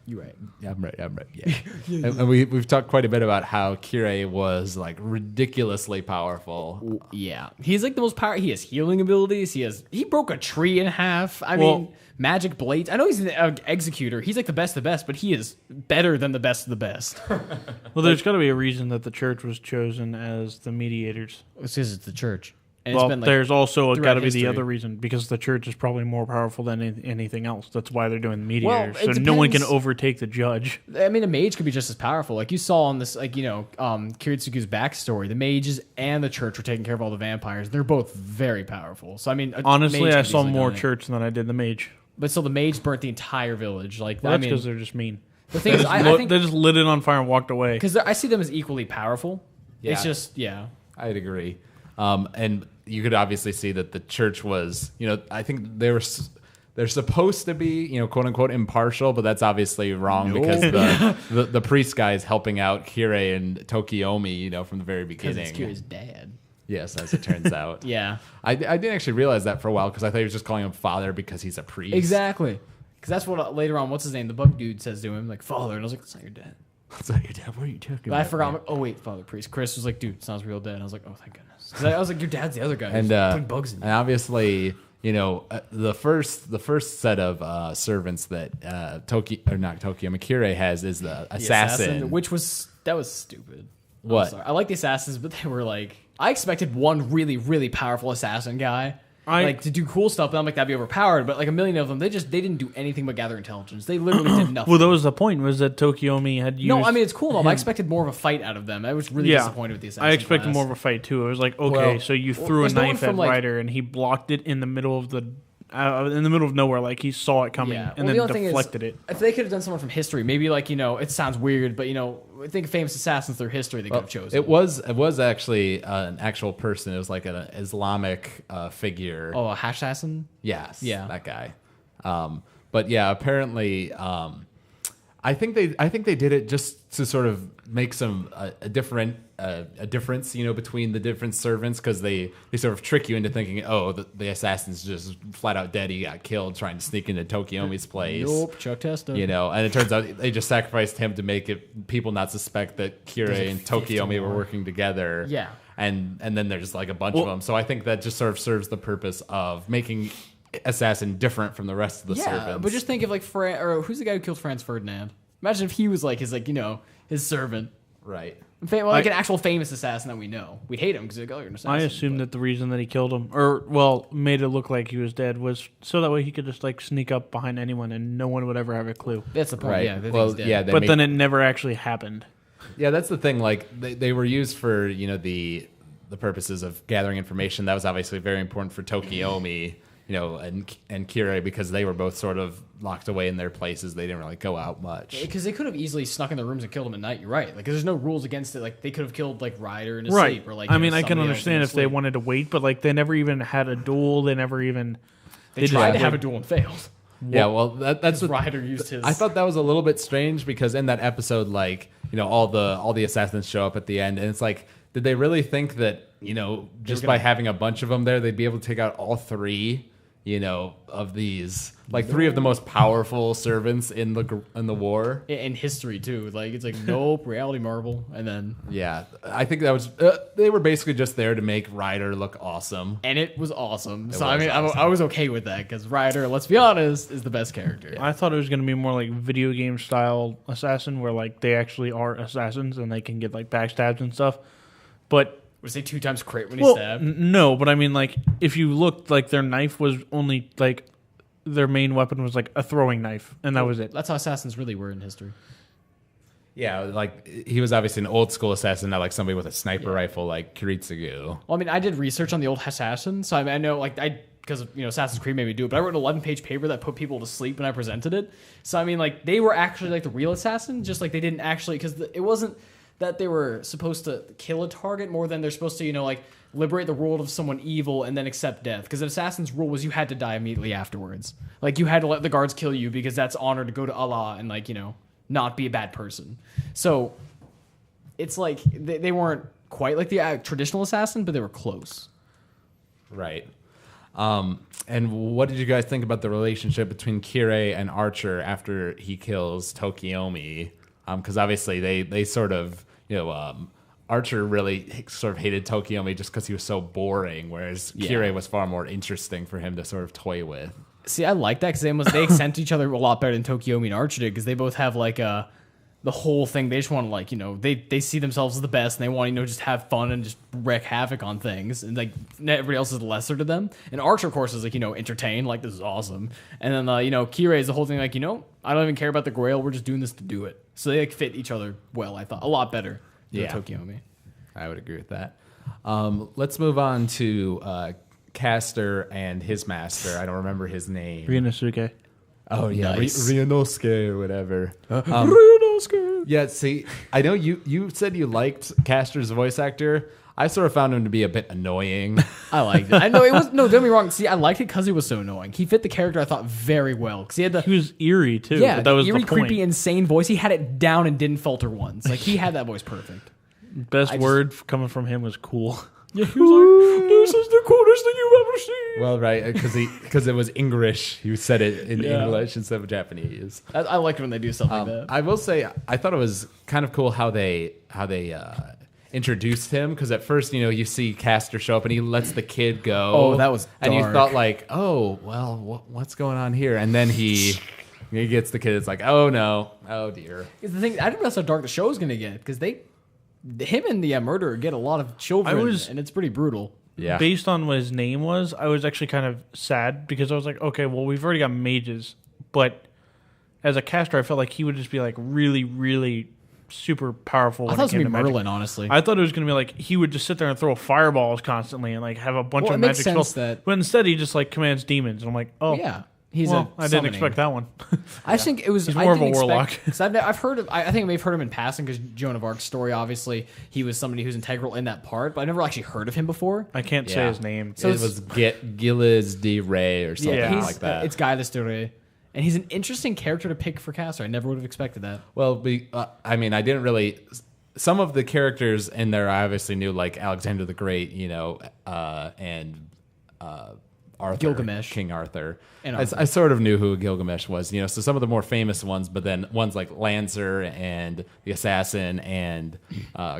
Yeah, I'm right. Yeah. And we've talked quite a bit about how Kirei was like ridiculously powerful. Yeah, he's like the most powerful. He has healing abilities. He broke a tree in half. I mean, magic blades. I know he's an executor. He's like the best of the best, but he is better than the best of the best. Well, there's got to be a reason that the church was chosen as the mediators. It's because it's the church. And Well, it's been, like, there's also got to be history. the other reason, because the church is probably more powerful than anything else. That's why they're doing the mediators, Well, it so no one can depends. overtake the judge. I mean, a mage could be just as powerful. Like you saw on this, Kiritsugu's backstory, the mages and the church were taking care of all the vampires. They're both very powerful. So I mean, Honestly, mage I could saw easily more done it. church than I did the mage. But still, the mage burnt the entire village. Like Well, I that's mean, because they're just mean. the thing is, I think They just lit it on fire and walked away. because I see them as equally powerful. Yeah. It's just I'd agree. And you could obviously see that the church was, I think they're supposed to be, quote unquote impartial, but that's obviously wrong because the priest guy is helping out Kirei and Tokiomi, from the very because beginning. it's Kira's dad. Yes, as it turns out. Yeah, I didn't actually realize that for a while because I thought he was just calling him father because he's a priest. exactly. Because that's what later on, what's his name? The bug dude says to him, like, father. And I was like, that's not your dad. That's not your dad. What are you talking But about? I forgot. I'm like, oh, wait, father, priest. Chris was like, dude, it's not his real dad. And I was like, oh, thank goodness. Because I was like, your dad's the other guy. And He's putting bugs in and obviously, the first set of servants that Kirei has is the assassin. which was stupid. I'm What? sorry. I like the assassins, but they were like, I expected one really, really powerful assassin guy. To do cool stuff, but I'm like, that'd be overpowered. But like a million of them, they didn't do anything but gather intelligence. They literally did nothing. Well, that was the point, was that Tokiomi had used... No, I mean, it's cool, though. But I expected more of a fight out of them. I was really disappointed with the assassin I expected class. more of a fight, too. I was like, okay, Well, so you threw a there's no one knife at from, like- Ryder, and he blocked it in the middle of nowhere, like he saw it coming, Yeah. and Well, then the only deflected thing it. is, if they could have done someone from history, maybe like, it sounds weird, but think of famous assassins through history they could have chosen. It was actually an actual person. It was like an Islamic figure. Oh, a hash assassin? Yes, Yeah. that guy. But yeah, apparently, I think they did it just to sort of make a difference, between the different servants, because they sort of trick you into thinking, oh, the assassin's just flat out dead. He got killed trying to sneak into Tokiomi's place. Nope, Chuck Testa. And it turns out they just sacrificed him to make people not suspect that Kirei and Tokiomi were working together. Yeah. And then there's like a bunch of them. So I think that just sort of serves the purpose of making Assassin different from the rest of the servants. But just think of like who's the guy who killed Franz Ferdinand? Imagine if he was like his servant. Right. Like an actual famous assassin that we know. We'd hate him because like, oh, you're an assassin. I assumed that the reason that he killed him, made it look like he was dead, was so that way he could just like sneak up behind anyone and no one would ever have a clue. That's the point. Right. Yeah, they think he's dead. they But make- then it never actually happened. Yeah, that's the thing. Like they were used for the purposes of gathering information. That was obviously very important for Tokiomi, and Kirei, because they were both sort of locked away in their places. They didn't really go out much. Because they could have easily snuck in the rooms and killed him at night. You're right. Like, 'cause there's no rules against it. Like, they could have killed like Ryder in his Right. sleep, or like. I mean, I can somebody else in understand his if they sleep. wanted to wait, but like they never even had a duel. They never even. They tried to just- have a duel and failed. Yeah, well, that's what Ryder used his. I thought that was a little bit strange, because in that episode, like, all the assassins show up at the end, and it's like, did they really think that, just by having a bunch of them there, they'd be able to take out all three, of these, like, three of the most powerful servants in the war? in history too. Like, it's like nope, reality marble, and then Yeah, I think that was they were basically just there to make Ryder look awesome. and it was awesome. So was I mean, awesome. I was okay with that because Ryder, let's be honest, is the best character. I thought it was going to be more like video game style assassin, where like they actually are assassins and they can get like backstabs and stuff. But Would say 2 times crit when he stabbed. no, but I mean, like if you looked, like their knife was only like their main weapon was like a throwing knife, and that was it. That's how assassins really were in history. Yeah, like he was obviously an old school assassin, not like somebody with a sniper rifle like Kiritsugu. Well, I mean, I did research on the old assassins, so I know, like, because Assassin's Creed made me do it, but I wrote an 11-page paper that put people to sleep when I presented it. So I mean, like, they were actually like the real assassin, just like they didn't actually, because it wasn't that they were supposed to kill a target more than they're supposed to, like, liberate the world of someone evil and then accept death. Because an assassin's rule was you had to die immediately afterwards. Like, you had to let the guards kill you because that's honor to go to Allah and, like, not be a bad person. So it's like they weren't quite like the traditional assassin, but they were close. Right. And what did you guys think about the relationship between Kirei and Archer after he kills Tokiomi? Because obviously they sort of, Archer really sort of hated Tokiomi just because he was so boring, whereas Kirei was far more interesting for him to sort of toy with. See, I like that because they accent each other a lot better than Tokiomi and Archer did, because they both have like the whole thing. They just want to, like, they see themselves as the best, and they want to just have fun and just wreak havoc on things, and like everybody else is lesser to them. And Archer, of course, is like entertain, like, this is awesome. And then Kirei is the whole thing, like, I don't even care about the Grail. We're just doing this to do it. So they like fit each other well. I thought a lot better than Tokiomi. I would agree with that. Let's move on to Caster and his master. I don't remember his name. Ryunosuke. Oh yeah, Nice. Ryunosuke or whatever. Ryunosuke. Yeah, see, I know you said you liked Caster's voice actor. I sort of found him to be a bit annoying. I liked it. I know it was don't get me wrong. See, I liked it because he was so annoying. He fit the character, I thought, very well, because he had He was eerie too. yeah, but that was eerie, the point. creepy, insane voice. He had it down and didn't falter once. Like, he had that voice perfect. Best word coming from him was cool. Yeah, he was like, "This is the coolest thing you've ever seen." Well, right, because it was English. He said it in English instead of Japanese. I like it when they do stuff like that. I will say I thought it was kind of cool how they introduced him, because at first you see Caster show up and he lets the kid go. Oh, that was and you dark. thought like, oh well, what's going on here? And then he gets the kid. It's like, oh no, oh dear. The thing, I didn't realize how dark the show was going to get, because him and the murderer get a lot of children, and it's pretty brutal. Yeah. Based on what his name was, I was actually kind of sad, because I was like, okay, well, we've already got mages, but as a caster, I felt like he would just be like really, really super powerful. I When thought it it was came going to to be Merlin, magic. honestly. I thought it was going to be like he would just sit there and throw fireballs constantly and like have a bunch Well, of it makes magic sense spells. that- But instead, he just like commands demons, and I'm like, oh yeah. He's well, a I didn't summoning. expect that one. I just think it was. He's I more of a didn't expect- warlock. 'cause I've heard of. I think I may have heard him in passing, because Joan of Arc's story, obviously, he was somebody who's integral in that part. But I never actually heard of him before. I can't say his name. So it was Gilles de Ray or something Yeah. like that. It's Guy Lestore, and he's an interesting character to pick for Caster. I never would have expected that. Well, I mean, I didn't really. Some of the characters in there I obviously knew, like Alexander the Great, and Arthur, Gilgamesh. King Arthur. And I sort of knew who Gilgamesh was, so some of the more famous ones, but then ones like Lancer and the Assassin and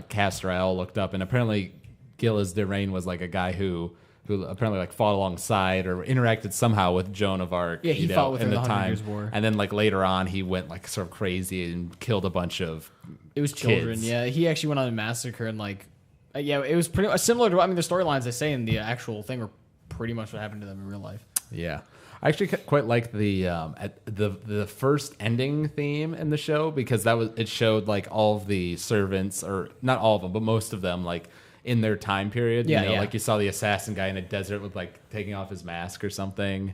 Castor I all looked up, and apparently Gilles de Rain was like a guy who apparently like fought alongside or interacted somehow with Joan of Arc. Yeah, he fought with her in in the the 100 time. Years' War. And then like later on, he went like sort of crazy and killed a bunch of. It was children. kids. Yeah, he actually went on a massacre, and like, it was pretty similar to. I mean, the storylines they say in the actual thing were pretty much what happened to them in real life. Yeah, I actually quite like the first ending theme in the show, because it showed like all of the servants, or not all of them, but most of them, like in their time period. Yeah, yeah. Like you saw the assassin guy in a desert with like taking off his mask or something.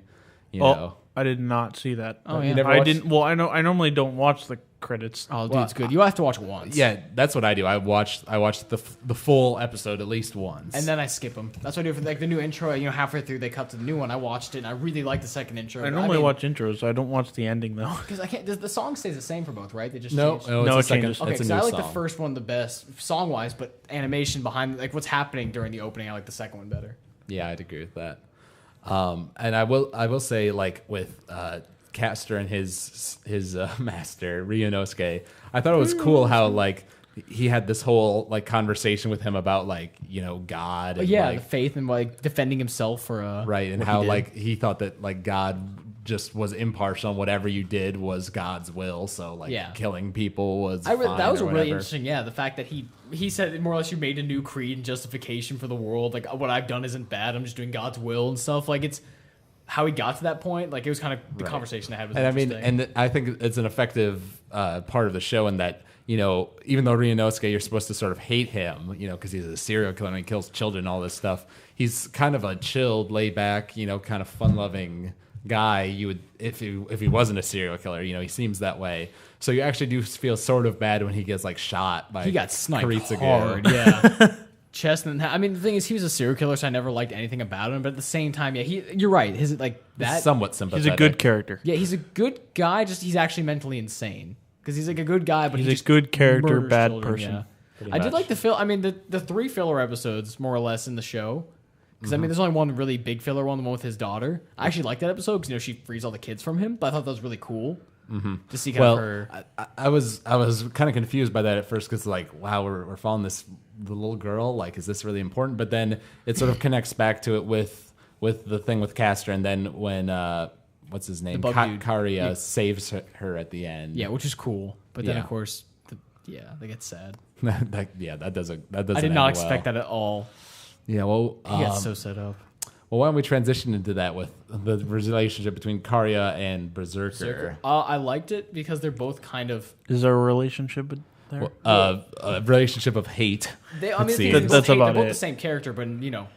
You Oh, know, I did not see that. Oh, You yeah. never I watched- didn't. Well, I normally don't watch the credits. Oh, dude, Well, it's good. You have to watch it once. yeah, that's what I do. I watched the full episode at least once, And then I skip them. That's what I do for like the new intro. Halfway through they cut to the new one. I watched it, and I really liked the second intro. I normally watch intros. I don't watch the ending though. because I can't. The song stays the same for both, right? They just no, changed. no, No, it's it a second. changes. Okay, It's a so new I like song. the first one the best song wise, but animation behind like what's happening during the opening, I like the second one better. Yeah, I'd agree with that. And I will say, like with Caster and his master Ryunosuke, I thought it was cool how like he had this whole like conversation with him about like God. And, Yeah, like, the faith and like defending himself for right, and what how he did. like he thought that like God just was impartial, and whatever you did was God's will. So like Yeah. killing people was that was fine or really whatever. interesting. Yeah, the fact that he said more or less you made a new creed and justification for the world. Like what I've done isn't bad. I'm just doing God's will and stuff. Like it's how he got to that point. Like it was kind of the conversation I had was And I mean, interesting. and I think it's an effective part of the show in that, you know, even though Ryunosuke, you're supposed to sort of hate him, you know, because he's a serial killer and he kills children and all this stuff. He's kind of a chilled, laid back, you know, kind of fun loving guy. You would, if he wasn't a serial killer, you know, he seems that way. So you actually do feel sort of bad when he gets like shot by he got sniped Karitsugu. hard. Yeah. Chest and I mean the thing is he was a serial killer, so I never liked anything about him. But at the same time, yeah, you're right. His like that Somewhat sympathetic. He's a good character. Yeah, he's a good guy. Just he's actually mentally insane because he's like a good guy, but He's he a just good character, murders bad children, person. Yeah. pretty I did much. like the I mean the 3 filler episodes more or less in the show. Because I mean, there's only one really big filler one, the one with his daughter. I actually like that episode because you know she frees all the kids from him. But I thought that was really cool to see kind of her. I was kind of confused by that at first because like, wow, we're following the little girl. Like, is this really important? But then it sort of connects back to it with the thing with Castor, and then when what's his name, bug dude. Karia saves her at the end. Yeah, which is cool. But then Yeah. of course, they get sad. that doesn't. I did end not well. expect that at all. Yeah, well, He got so set up. well, why don't we transition into that with the relationship between Karia and Berserker? I liked it because they're both kind of. Is there a relationship there? A relationship of hate. I mean, seems. they're That's both about the it. same character, but you know,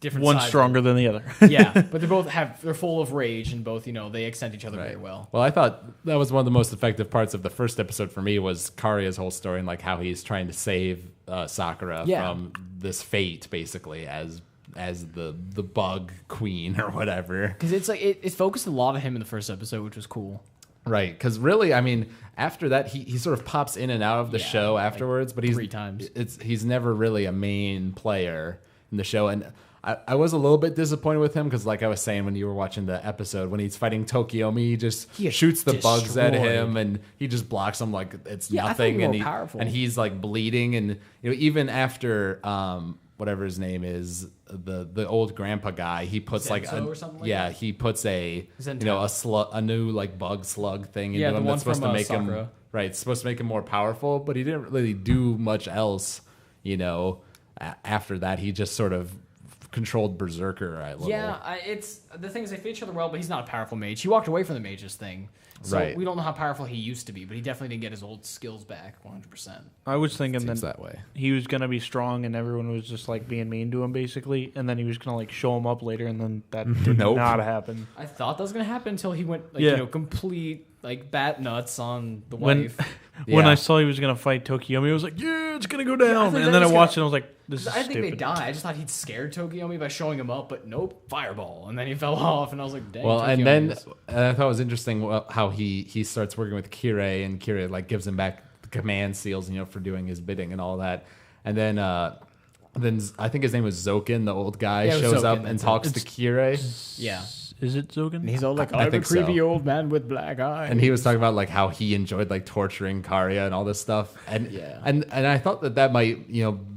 different. One's sides. stronger than the other. Yeah, but they're full of rage, and both they extend each other very well. Well, I thought that was one of the most effective parts of the first episode for me was Karia's whole story and like how he's trying to save Sakura from this fate, basically as the bug queen or whatever. Because it's like it focused a lot on him in the first episode, which was cool. Right, because really, I mean, after that, he sort of pops in and out of the show like afterwards, but he's 3 times. He's never really a main player in the show, and I was a little bit disappointed with him because, like I was saying when you were watching the episode, when he's fighting Tokiomi, he just He gets shoots the bugs at destroyed. him, and he just blocks them like it's Yeah, I thought he nothing, was and more powerful. and he's like bleeding, and even after whatever his name is, the old grandpa guy, he puts like Zenzo or something like yeah, that? he puts a Zentai. a new like bug slug thing Yeah, into the him one that's supposed from, to make him Sakura. right. It's supposed to make him more powerful, but he didn't really do much else. After that, he just sort of controlled Berserker a little. Yeah, it's the thing is they fit each other well, but he's not a powerful mage. He walked away from the mages thing, so Right. we don't know how powerful he used to be, but he definitely didn't get his old skills back 100%. I was thinking Seems that that way. he was gonna be strong, and everyone was just like being mean to him, basically. And then he was gonna like show him up later, and then that did Nope. not happen. I thought that was gonna happen until he went like Yeah. complete like bat nuts on the When wife. when Yeah. I saw he was gonna fight Tokiomi, I was like, yeah, it's gonna go I down. thought And that then I was watched gonna- it, and I was like, this is I didn't think stupid. they die. I just thought he'd scared Tokiomi by showing him up, but nope, fireball, and then he fell off, and I was like, dang. Well, and Tokiomi then is- I thought it was interesting how he starts working with Kirei, and Kirei like gives him back the command seals, for doing his bidding and all that. And then I think his name was Zokin, the old guy, Yeah, it was shows Zokin, up and that's it. talks to Kirei. yeah, Is it Zogan? and he's all like, I I'm a think creepy so. old man with black eyes. And he was talking about like how he enjoyed like torturing Karia and all this stuff, and Yeah. and I thought that might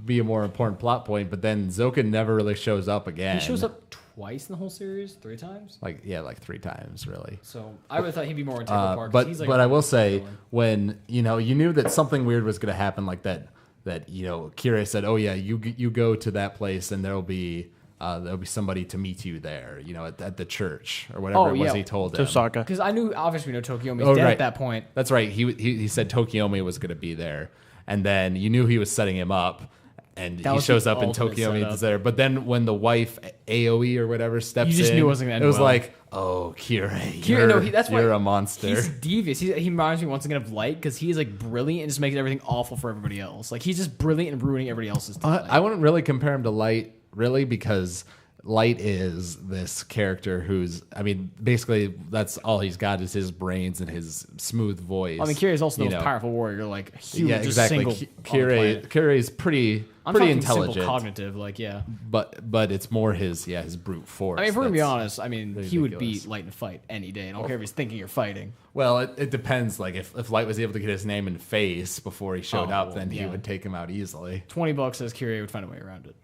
be a more important plot point, but then Zokin never really shows up again. He shows up twice in the whole series, 3 times. like 3 times really. So I would have thought he'd be more integral part. 'cause But he's like but a I will say villain. when you knew that something weird was going to happen like that Kirei said, oh yeah, you go to that place and there'll be somebody to meet you there, at the church or whatever Oh, it was yeah. he told him. Tosaka. Because I knew, obviously, we know Tokiomi's Oh, dead right. at that point. That's right. He said Tokiomi was going to be there, and then you knew he was setting him up, and That he was shows the up and ultimate Tokiomi setup. is there. But then when the wife Aoi or whatever steps in, You just knew it wasn't gonna end it was well. like, oh, Kirei, Kirei, no, that's why you're a monster. He's devious. He reminds me once again of Light because he's like brilliant and just makes everything awful for everybody else. Like he's just brilliant and ruining everybody else's time. I wouldn't really compare him to Light, really, because Light is this character who's, basically that's all he's got is his brains and his smooth voice. I mean, Kirei is also the you most know. powerful warrior, like human, Yeah, just exactly. single. Kirei is pretty I'm pretty talking intelligent, simple cognitive, like yeah. but it's more his brute force. I mean, if we're gonna be that's- honest, he would ridiculous. beat Light in a fight any day. I don't care if he's thinking you're fighting. Well, it depends. Like if Light was able to get his name and face before he showed Oh, up, then he yeah. would take him out easily. $20 says Kirei would find a way around it.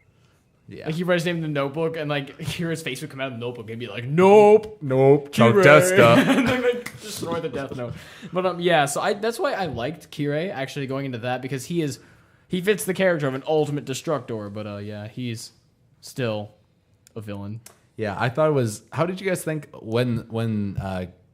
Yeah. Like he read his name in the notebook, and like Kirei's face would come out of the notebook and be like, "Nope, Nope. Kirei." And then like, destroy the Death Note. But yeah, so that's why I liked Kirei actually going into that because he fits the character of an ultimate destructor. But yeah, he's still a villain. Yeah, I thought it was. How did you guys think when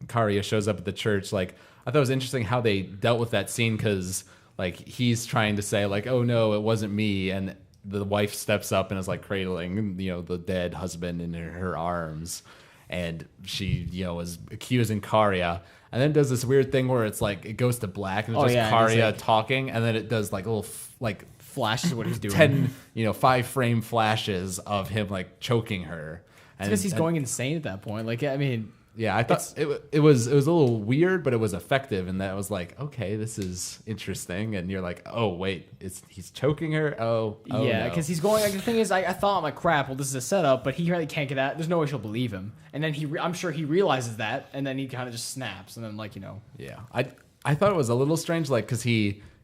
Karya shows up at the church? Like, I thought it was interesting how they dealt with that scene because like he's trying to say like, oh no, it wasn't me, and the wife steps up and is like cradling the dead husband in her arms, and she is accusing Karya, and then does this weird thing where it's like it goes to black and it's just Karya like, talking, and then it does like little like flashes of what he's doing. 10 5-frame flashes of him like choking her. Because he's going insane at that point. Like, I mean, yeah, I thought it was a little weird, but it was effective, and that was like, okay, this is interesting. And you're like, oh wait, he's choking her. Oh yeah, because he's going. Like, the thing is, I thought, I'm like, crap. Well, this is a setup, but he really can't get out. There's no way she'll believe him. And then I'm sure he realizes that, and then he kind of just snaps, and then like Yeah, I thought it was a little strange, like because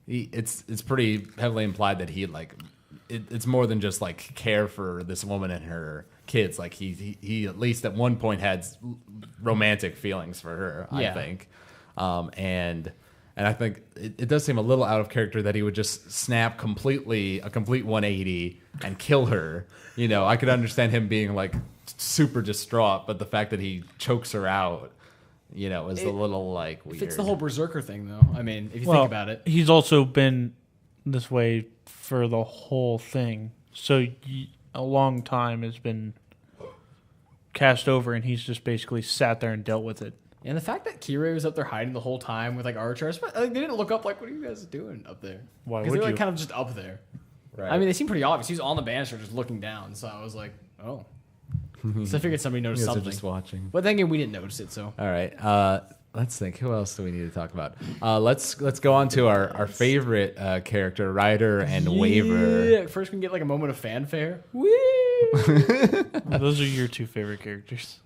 it's pretty heavily implied that he like it's more than just like care for this woman and her kids. Like he at least at one point had romantic feelings for her, I think. And I think it does seem a little out of character that he would just snap a complete 180 and kill her. I could understand him being like super distraught, but the fact that he chokes her out, is a little like weird. It's the whole berserker thing, though. I mean, if you think about it, he's also been this way for the whole thing. So a long time has been cast over, and he's just basically sat there and dealt with it. And the fact that Kirei was up there hiding the whole time with like Archer, they didn't look up like, what are you guys doing up there? Why would Because they were you? like, kind of just up there. Right. I mean, they seem pretty obvious. He was on the banister just looking down, so I was like, oh. So I figured somebody noticed You guys are something. just watching. But then again, we didn't notice it, so. All right. Let's think. Who else do we need to talk about? Let's go on to our favorite character, Ryder and Waver. Yeah, first we can get like a moment of fanfare. Woo! Those are your two favorite characters.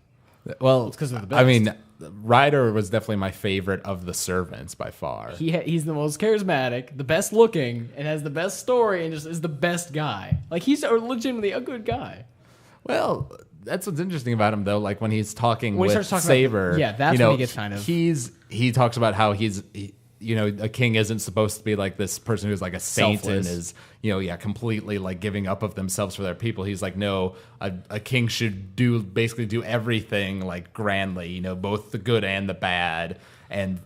Well, It's 'cause they're the best. I mean, Ryder was definitely my favorite of the servants by far. He's the most charismatic, the best looking, and has the best story, and just is the best guy. Like, he's legitimately a good guy. Well, that's what's interesting about him, though. Like when he's talking When he with starts talking about Saber, that's when he gets kind of. He talks about how a king isn't supposed to be like this person who's like a saint Selfless. and is completely like giving up of themselves for their people. He's like, no, a king should basically do everything like grandly, both the good and the bad. And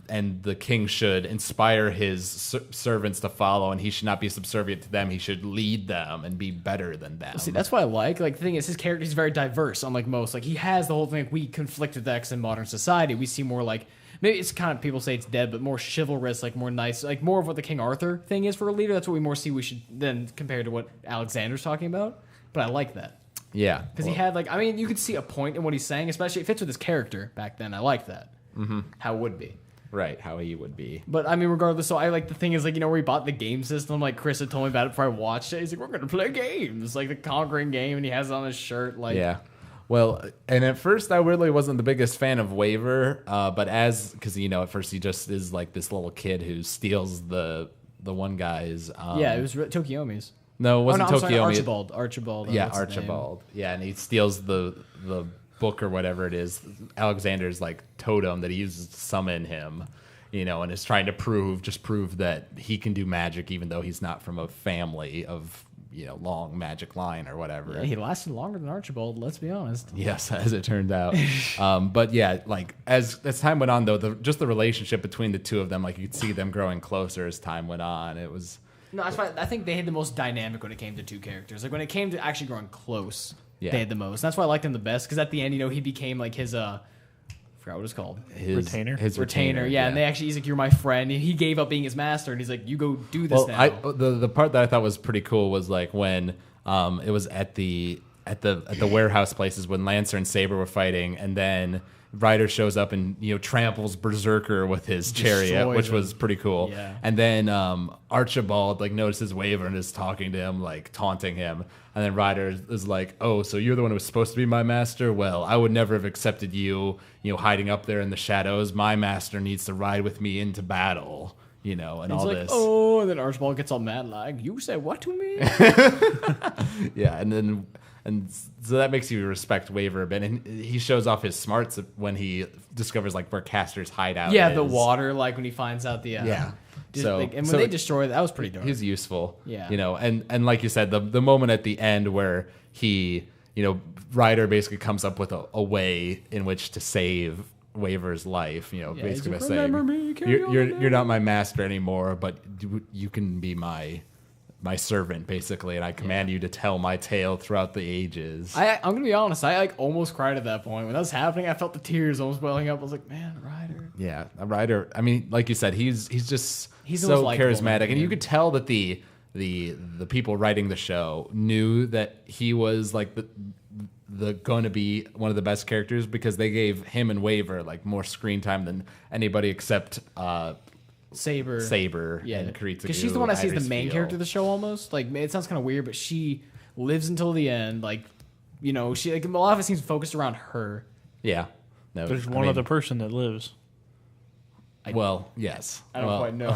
the king should inspire his servants to follow, and he should not be subservient to them. He should lead them and be better than them. See, that's what I like. Like, the thing is, his character is very diverse, unlike most. Like, he has the whole thing. Like, we conflict with X in modern society. We see more like, maybe it's kind of, people say it's dead, but more chivalrous, like more nice, like more of what the King Arthur thing is for a leader. That's what we more see we should then compared to what Alexander's talking about. But I like that. Yeah. Because he had, like, I mean, you could see a point in what he's saying, especially it fits with his character back then. I like that. Mm-hmm. How it would be. Right, how he would be. But I mean, regardless, so I like the thing is like, where he bought the game system, like Chris had told me about it before I watched it. He's like, we're going to play games, like the Conquering game, and he has it on his shirt. Like, yeah. Well, and at first I really wasn't the biggest fan of Waver, but because at first he just is like this little kid who steals the one guy's. Yeah, it was Tokiomi's. No, it wasn't I'm sorry, Tokiomi. Archibald. Yeah, what's his name? Archibald. Yeah, and he steals the book or whatever it is, Alexander's like totem that he uses to summon him, and is trying to prove that he can do magic even though he's not from a family of long magic line or whatever. Yeah, he lasted longer than Archibald. Let's be honest. Yes, as it turned out. But yeah, like as time went on, though, just the relationship between the two of them, like you could see them growing closer as time went on. It was. No, that's why I think they had the most dynamic when it came to two characters. Like when it came to actually growing close, they had the most. That's why I liked him the best, because at the end, he became like his I forgot what it's called. Retainer? His Retainer, yeah. And he's like, you're my friend. And he gave up being his master, and he's like, you go do this now. The part that I thought was pretty cool was like when it was at the warehouse places when Lancer and Saber were fighting, and then Ryder shows up and tramples Berserker with his chariot, which was pretty cool. Yeah. And then Archibald like notices Waver and is talking to him, like taunting him. And then Ryder is like, "Oh, so you're the one who was supposed to be my master? Well, I would never have accepted you, hiding up there in the shadows. My master needs to ride with me into battle." And all like, this. Oh, and then Archibald gets all mad, like, you say what to me? Yeah, and so that makes you respect Waver a bit. And he shows off his smarts when he discovers like where Castor's hideout Yeah, is. the water, like when he finds out the and when they destroy that was pretty dark. He's useful. Yeah. And like you said, the moment at the end where he Ryder basically comes up with a way in which to save Waver's life. Basically by saying, "You're not my master anymore, but you can be my servant, basically, and I command you to tell my tale throughout the ages." I'm gonna be honest. I almost cried at that point when that was happening. I felt the tears almost welling up. I was like, man, Ryder. Yeah, Ryder. I mean, like you said, he's just He's so almost likable, charismatic, and you man. could tell that the people writing the show knew that he was like the going to be one of the best characters because they gave him and Waver like more screen time than anybody except Saber. and Karitsugu. Because she's the one I see as the main Iris character Feel. of the show almost. Like, it sounds kind of weird, but she lives until the end. Like, she a lot of it seems focused around her. Yeah. No, There's one other person that lives. Well, yes. I don't quite know.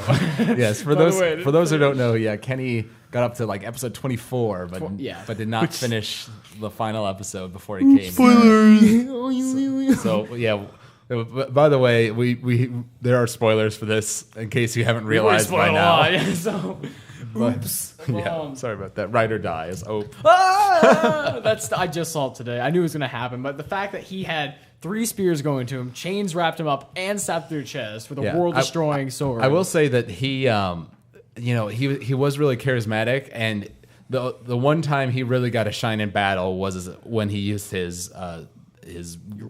Yes, for By the those way, for those who don't know, yeah, Kenny got up to like episode 24, yeah. but did not finish the final episode before he came. Spoilers. So yeah. By the way, we there are spoilers for this in case you haven't realized by now. So, oops. Yeah, sorry about that. Ryder dies. Oh, I just saw it today. I knew it was going to happen, but the fact that he had 3 spears going to him, chains wrapped him up, and stabbed through the chest with a Yeah. world-destroying sword. I will say that he was really charismatic, and the one time he really got a shine in battle was when he used his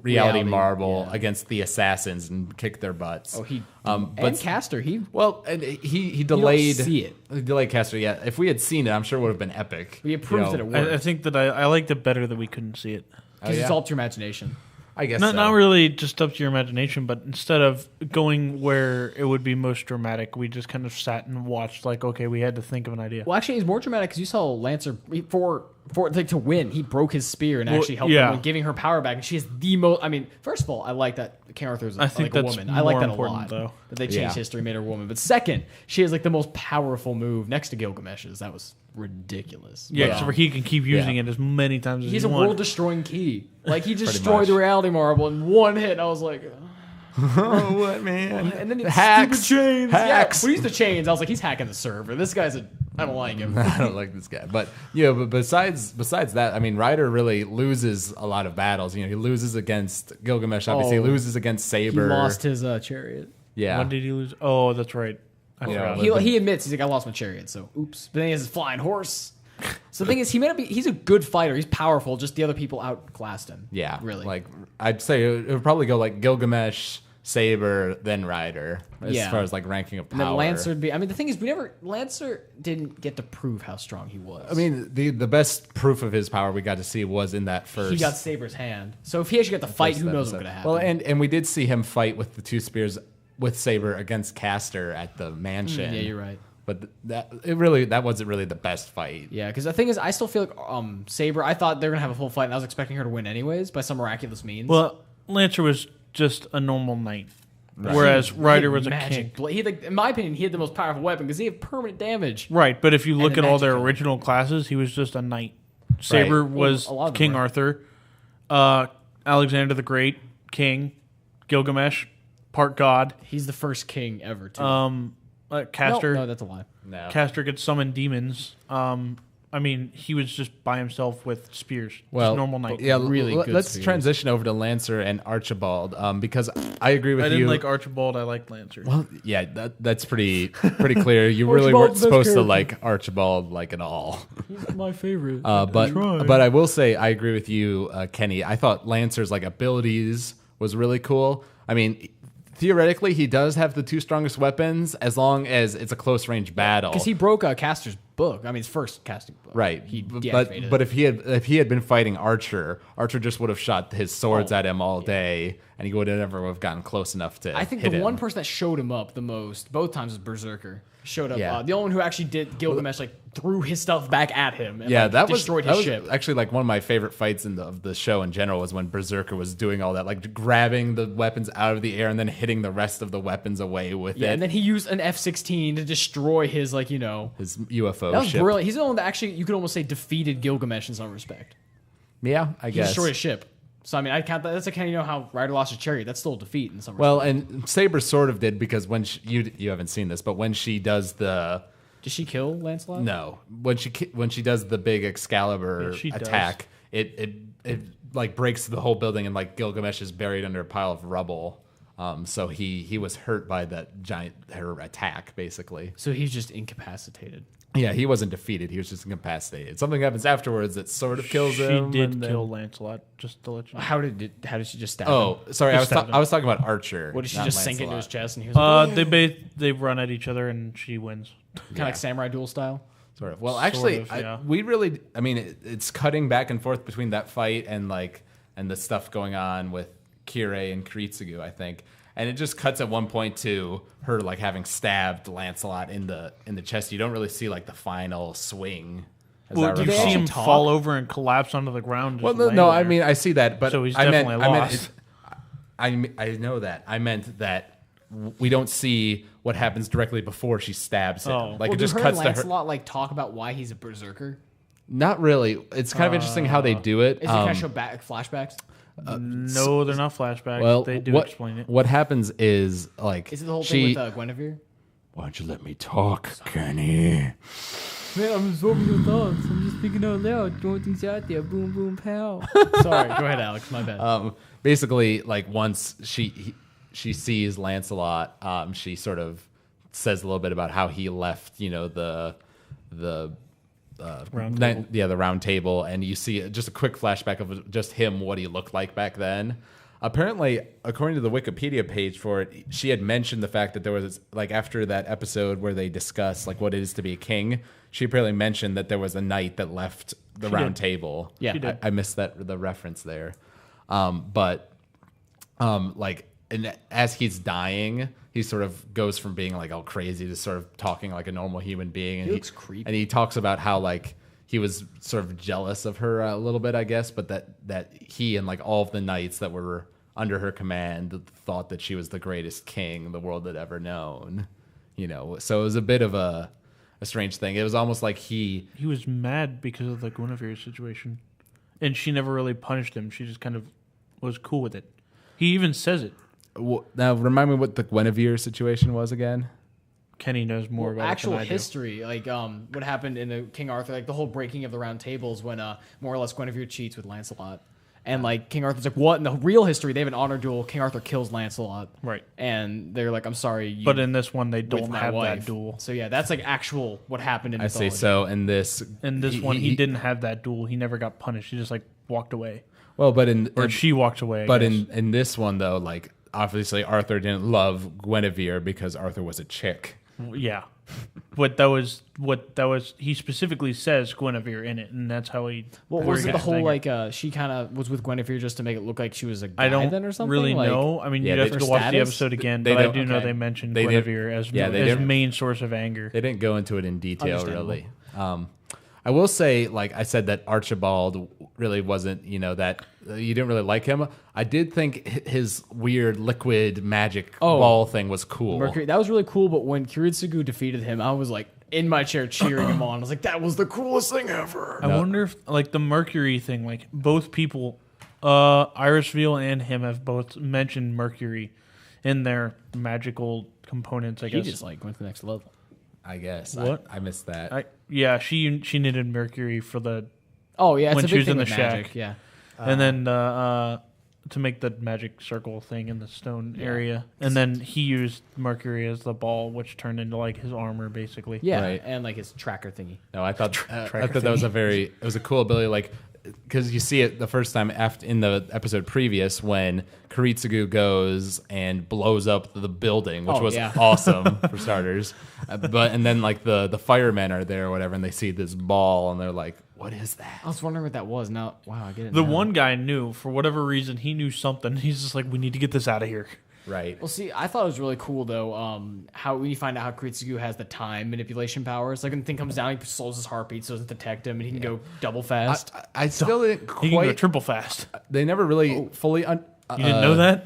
reality marble against the assassins and kicked their butts. Oh, he but and Caster. He delayed. see it. He delayed Caster. Yeah, if we had seen it, I'm sure it would have been epic. We approved that it worked. I think that I liked it better that we couldn't see it. Because it's all up to your imagination. I guess Not really just up to your imagination, but instead of going where it would be most dramatic, we just kind of sat and watched. Like, okay, we had to think of an idea. Well, actually, it's more dramatic because you saw Lancer to win. He broke his spear and actually helped her win, giving her power back. And she is the most. I mean, first of all, I like that King Arthur is I think a that's woman. I like more that a important, lot. though. That they changed history, made her a woman. But second, she has like the most powerful move next to Gilgamesh's. That was ridiculous. Yeah, except for he can keep using it as many times as He's he a wants. world-destroying key. Like, he Pretty destroyed much. the reality marble in one hit. And I was like, Oh, what man? and then he Hacks. stupid chains. Hacks. Yeah, when he used the chains, I was like, he's hacking the server. This guy's I don't like him. I don't like this guy. But but besides that, I mean, Ryder really loses a lot of battles. He loses against Gilgamesh. Obviously, he loses against He Saber. lost his chariot. Yeah. When did he lose? Oh, that's right. I forgot. He admits he's like, I lost my chariot, so oops. But then he has his flying horse. So the thing is, he's a good fighter. He's powerful. Just the other people outclassed him. Yeah. really. Like I'd say it would probably go like Gilgamesh, Saber, then Ryder as far as like ranking of power. and then Lancer would be. I mean, the thing is, Lancer didn't get to prove how strong he was. I mean, the best proof of his power we got to see was in that first. he got Saber's hand. So if he actually got to fight, who knows what's going to happen? Well, and we did see him fight with the 2 spears with Saber against Caster at the mansion. Yeah, you're right. But that wasn't really the best fight. Yeah, because the thing is, I still feel like Saber. I thought they were gonna have a full fight, and I was expecting her to win anyways by some miraculous means. Well, Lancer was just a normal knight, whereas Ryder was a king. magic blade. He in my opinion, he had the most powerful weapon because he had permanent damage. Right, but if you look the at all their magic. original classes, he was just a knight. Saber was a lot of them King were. Arthur, Alexander the Great, king, Gilgamesh, part god. He's the first king ever. Too. Castor. No, that's a lie. No. Castor could summon demons. I mean, he was just by himself with spears. Well, just normal knight. Yeah, Really good let's spears. transition over to Lancer and Archibald because I agree with I you. didn't like Archibald. I liked Lancer. Well, yeah, that's pretty clear. You really weren't Archibald's the best supposed to character. like Archibald like at all. He's my favorite. But I will say I agree with you, Kenny. I thought Lancer's like abilities was really cool. I mean, theoretically, he does have the 2 strongest weapons as long as it's a close range battle. Because he broke Caster's book. I mean, his first casting book. Right, He but deactivated but it. if he had been fighting Archer just would have shot his swords at him all day, and he would have never have gotten close enough to. I think hit the him. one person that showed him up the most, both times, was Berserker. Showed up. Yeah. The only one who actually did Gilgamesh threw his stuff back at him. And, Yeah, like, that destroyed was his ship. actually like one of my favorite fights of the show in general was when Berserker was doing all that, like grabbing the weapons out of the air and then hitting the rest of the weapons away with it. And then he used an F-16 to destroy his his UFO That was ship. brilliant. He's the one that actually, you could almost say, defeated Gilgamesh in some respect. Yeah, I He guess. destroyed his ship. So, I mean, I count that. That's like how you know how Ryder lost his chariot. That's still a defeat in some respect. Well, and Saber sort of did because when you haven't seen this, but when she does the Did she kill Lancelot? when she does the big Excalibur Yeah, she does. attack, it like breaks the whole building, and like Gilgamesh is buried under a pile of rubble. So he was hurt by that giant her attack, basically. So he's just incapacitated. Yeah, he wasn't defeated. He was just incapacitated. Something happens afterwards that sort of kills him. She did kill Lancelot, just to let you know. How did she just stab him? Oh, sorry. I was talking about Archer. What did she not just sink it into Lancelot. his chest and he was like, They run at each other and she wins. kind of like samurai duel style? Sort of. Well, actually, Sort of, yeah. we really. I mean, it's cutting back and forth between that fight and the stuff going on with Kirei and Kiritsugu, I think. And it just cuts at one point to her like having stabbed Lancelot in the chest. You don't really see like the final swing. Well, you they see actually him talk? fall over and collapse onto the ground. Well, just no, laying I there. mean I see that, but So he's I meant, definitely I meant lost. I know that. I meant that we don't see what happens directly before she stabs him. Oh. Like Well, it just do her cuts and to her. Lancelot like talk about why he's a berserker? Not really. It's kind of interesting how they do it. Is it kind of show back flashbacks? No, they're not flashbacks. Well, they do what, explain it. What happens is like Is it the whole she, thing with Guinevere? Why don't you let me talk, Kenny? Man, I'm absorbing your thoughts. I'm just speaking out loud, throwing things out there. Boom, boom, pow. Sorry, go ahead, Alex. My bad. basically like once she sees Lancelot, she sort of says a little bit about how he left, the Round table. the round table, and you see just a quick flashback of just him, what he looked like back then. Apparently, according to the Wikipedia page for it, she had mentioned the fact that there was like after that episode where they discuss like what it is to be a king. She apparently mentioned that there was a knight that left the round table. Yeah. She did. I missed the reference there. But and as he's dying, he sort of goes from being like all crazy to sort of talking like a normal human being. And He looks creepy. And he talks about how like he was sort of jealous of her a little bit, I guess, but that he and like all of the knights that were under her command thought that she was the greatest king the world had ever known. So it was a bit of a strange thing. It was almost like he was mad because of the Guinevere situation, and she never really punished him. She just kind of was cool with it. He even says it. now remind me what the Guinevere situation was again. Kenny knows more about Actual it than I do. history, like what happened in the King Arthur, like the whole breaking of the round tables when more or less Guinevere cheats with Lancelot. And like King Arthur's like, what? In the real history, they have an honor duel. King Arthur kills Lancelot. Right. And they're like, I'm sorry. You But in this one, they with don't my have wife. that duel. So yeah, that's like actual what happened in I say mythology. so. In this, He didn't have that duel. He never got punished. He just like walked away, Well, but in or she walked away. I but guess. in this one though, like obviously Arthur didn't love Guinevere because Arthur was a chick. Yeah. What that was. He specifically says Guinevere in it, and that's how he. Well, where was he it the got whole his anger. like she kind of was with Guinevere just to make it look like she was a guy I don't then or something? really like, know. I mean, Yeah, you'd have they- to for watch the status? episode again, They but I don't- do know okay. they mentioned They didn't- Guinevere as yeah, they as didn't- main source of anger. They didn't go into it in detail Understandable. really. I will say, like I said, that Archibald really wasn't, that you didn't really like him. I did think his weird liquid magic ball thing was cool. Mercury. That was really cool, but when Kiritsugu defeated him, I was like in my chair cheering him on. I was like, that was the coolest thing ever. I wonder if like the Mercury thing, like both people, Iris Veal and him have both mentioned Mercury in their magical components. I He guess. just like went to the next level. I guess. What? I missed that. She needed Mercury for the Oh yeah, it's When a she big was thing in the with magic. shack. Yeah. and then to make the magic circle thing in the stone area, and then he used Mercury as the ball, which turned into like his armor basically. Yeah, Right. and like his tracker thingy. No, I thought that was it was a cool ability, like because you see it the first time after in the episode previous when Kiritsugu goes and blows up the building, which Oh, was yeah. awesome for starters. And then like the firemen are there or whatever, and they see this ball and they're like, "What is that?" I was wondering what that was. Now, wow, I get it. The now. one guy knew for whatever reason he knew something. He's just like, we need to get this out of here. Right. Well, see, I thought it was really cool though. How when you find out how Kiritsugu has the time manipulation powers, like when the thing comes down, he slows his heartbeat so it doesn't detect him, and he can go double fast. I still didn't He can go quite. triple fast. They never really fully. You didn't know that?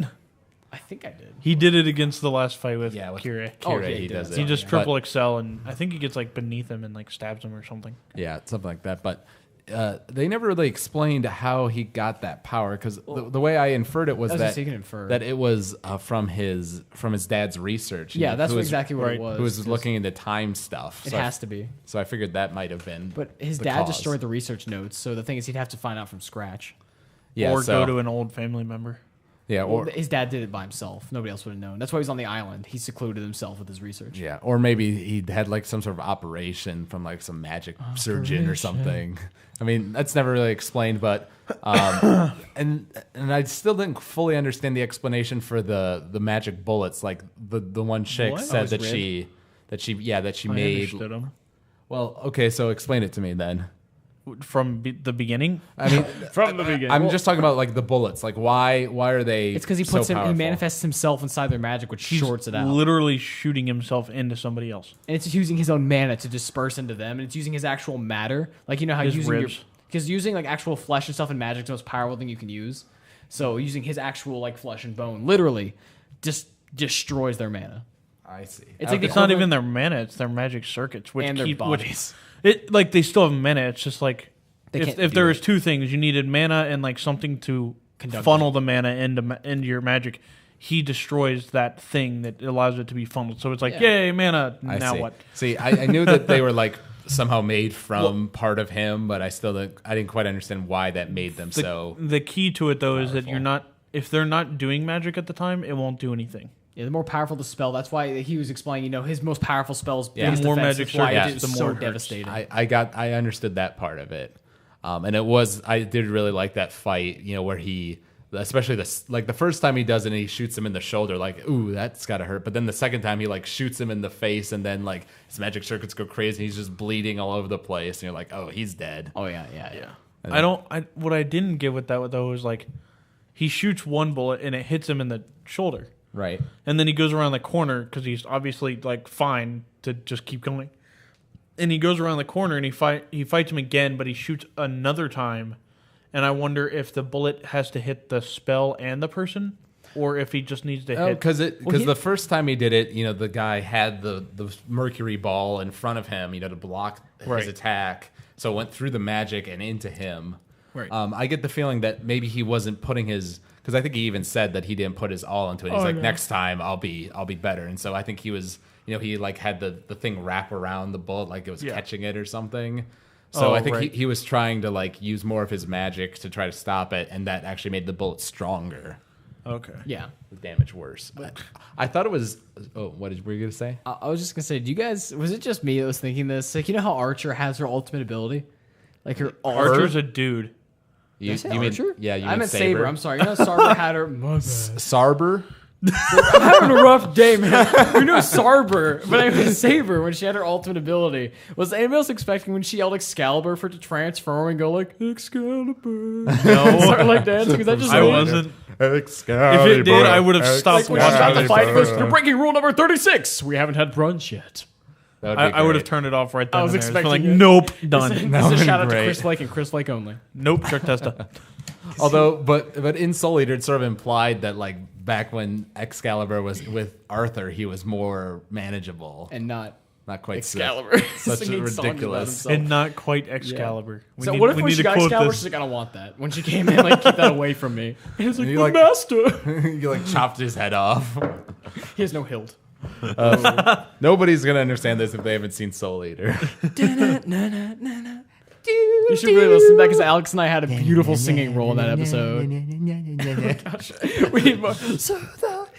I think I did. He did it against the last fight with Yeah, with Kirei. Oh, Kirei, yeah, he he does does. it. He just But- triple excel, and I think he gets like beneath him and like stabs him or something. Yeah, something like that. But they never really explained how he got that power, because the way I inferred it was That's that just so you can infer. that it was from his dad's research. Yeah, that's who was- exactly what right, it was. Who was 'cause looking into time stuff. It So has to be. So I figured that might have been. But his the dad cause. destroyed the research notes, so the thing is he'd have to find out from scratch. Yeah, or so, go to an old family member. yeah, or His dad did it by himself. Nobody else would have known. That's why he's on the island. He secluded himself with his research. yeah, or maybe he had like some sort of operation from like some magic surgeon or something. I mean, that's never really explained, but and I still didn't fully understand the explanation for the magic bullets. Like the one chick What? said his that rib? she I made. understood him Well, okay, so explain it to me then. from the beginning. I mean, From the beginning. I'm just talking about like the bullets. Like why are they? It's because he so puts him, he powerful? manifests himself inside their magic, which shorts it out. Literally shooting himself into somebody else. And it's using his own mana to disperse into them, and it's using his actual matter. Like, you know how His using ribs. because using like actual flesh and stuff in magic is the most powerful thing you can use. So using his actual like flesh and bone literally just destroys their mana. I see. It's like the It's not equivalent- even their mana; it's their magic circuits, which And their keep bodies. It like they still have mana. It's just like They if can't if do there it. was two things, you needed mana and like something to Conduct funnel the mana into your magic. He destroys that thing that allows it to be funneled. So it's like, Yeah. yay, mana! I Now see. what? See, I knew that they were like somehow made from part of him, but I didn't quite understand why that made them so. The key to it though is that powerful. you're not. If they're not doing magic at the time, it won't do anything. Yeah, the more powerful the spell. That's why he was explaining. You know, his most powerful spells. Yeah. his The more defense, magic that's why circuits, it was the so more it hurts. devastating. I understood that part of it, and I did really like that fight. You know, where he, especially the first time he does it, and he shoots him in the shoulder. Like, ooh, that's gotta hurt. But then the second time he like shoots him in the face, and then like his magic circuits go crazy. And he's just bleeding all over the place, and you're like, oh, he's dead. oh yeah. What I didn't get with that though was like, he shoots one bullet and it hits him in the shoulder. Right. And then he goes around the corner because he's obviously like fine to just keep going. And he goes around the corner and he fights him again, but he shoots another time. And I wonder if the bullet has to hit the spell and the person, or if he just needs to Oh, hit. because he- the first time he did it, you know, the guy had the mercury ball in front of him, you know, to block Right. his attack. So it went through the magic and into him. Right. I get the feeling that maybe he wasn't putting his, because I think he even said that he didn't put his all into it. He's like, next time I'll be better. And so I think he was, you know, he like had the thing wrap around the bullet like it was catching it or something. So Oh, I think right. he was trying to like use more of his magic to try to stop it, and that actually made the bullet stronger. Okay. Yeah. The damage worse. I thought it was. Oh, were you gonna say? I was just gonna say, do you guys? Was it just me that was thinking this? Like, you know how Archer has her ultimate ability, like her Archer's a dude. You, Did I say you mean Archer? yeah? You I meant meant Saber. I'm sorry. You know, Saber had her. Sarber. I'm having a rough day, man. You know Sarber, but I mean Saber when she had her ultimate ability. Was anybody else expecting when she yelled Excalibur for it to transform and go like Excalibur? No, Start like dancing? Is that just I me? wasn't. Excalibur. If it did, I would have stopped When she stopped the watching. fight, it goes, "You're breaking rule number 36. We haven't had brunch yet." I would have turned it off right then. I was and there. It's been expecting like, it. nope, This done. is That a would've shout out been to great. Chris Flake and Chris Flake only. Nope, Chuck Testa. Although, but in Soul Eater, it sort of implied that like back when Excalibur was with Arthur, he was more manageable, And not not quite Excalibur. Such a Singing songs about ridiculous. himself. And not quite Excalibur. So what if when she got Excalibur, she's like, I don't want that. When she came in, like, keep that away from me. And he's like, You but like- master. you like chopped his head off. He has no hilt. Nobody's gonna understand this if they haven't seen Soul Eater. You should really listen to that because Alex and I had a beautiful singing role in that episode. We need more.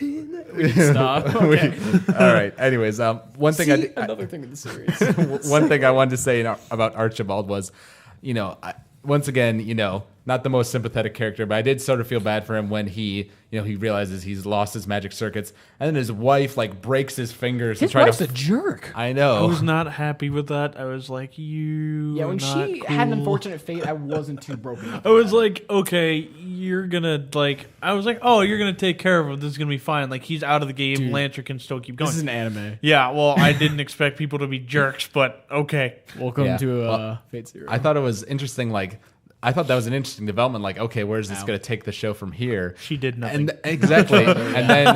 We need to stop. Okay. All right. Anyways, one thing See, another thing in the series. one thing I wanted to say about Archibald was, you know, once again, you know, not the most sympathetic character, but I did sort of feel bad for him when he, you know, he realizes he's lost his magic circuits, and then his wife like breaks his fingers His to try wife's to. a jerk. I I know. was not happy with that. I was like, you. Yeah, are when not she cool. had an unfortunate fate, I wasn't too broken up. I was like, okay, you're gonna like. I was like, oh, you're gonna take care of him. This is gonna be fine. Like he's out of the game. Dude, Lancer can still keep going. This is an anime. Yeah, well, I didn't expect people to be jerks, but okay. Welcome Yeah. to Well, Fate Zero. I thought it was interesting. Like, I thought that was an interesting development. Like, okay, where's this Ow. going to take the show from here? She did nothing. And exactly, and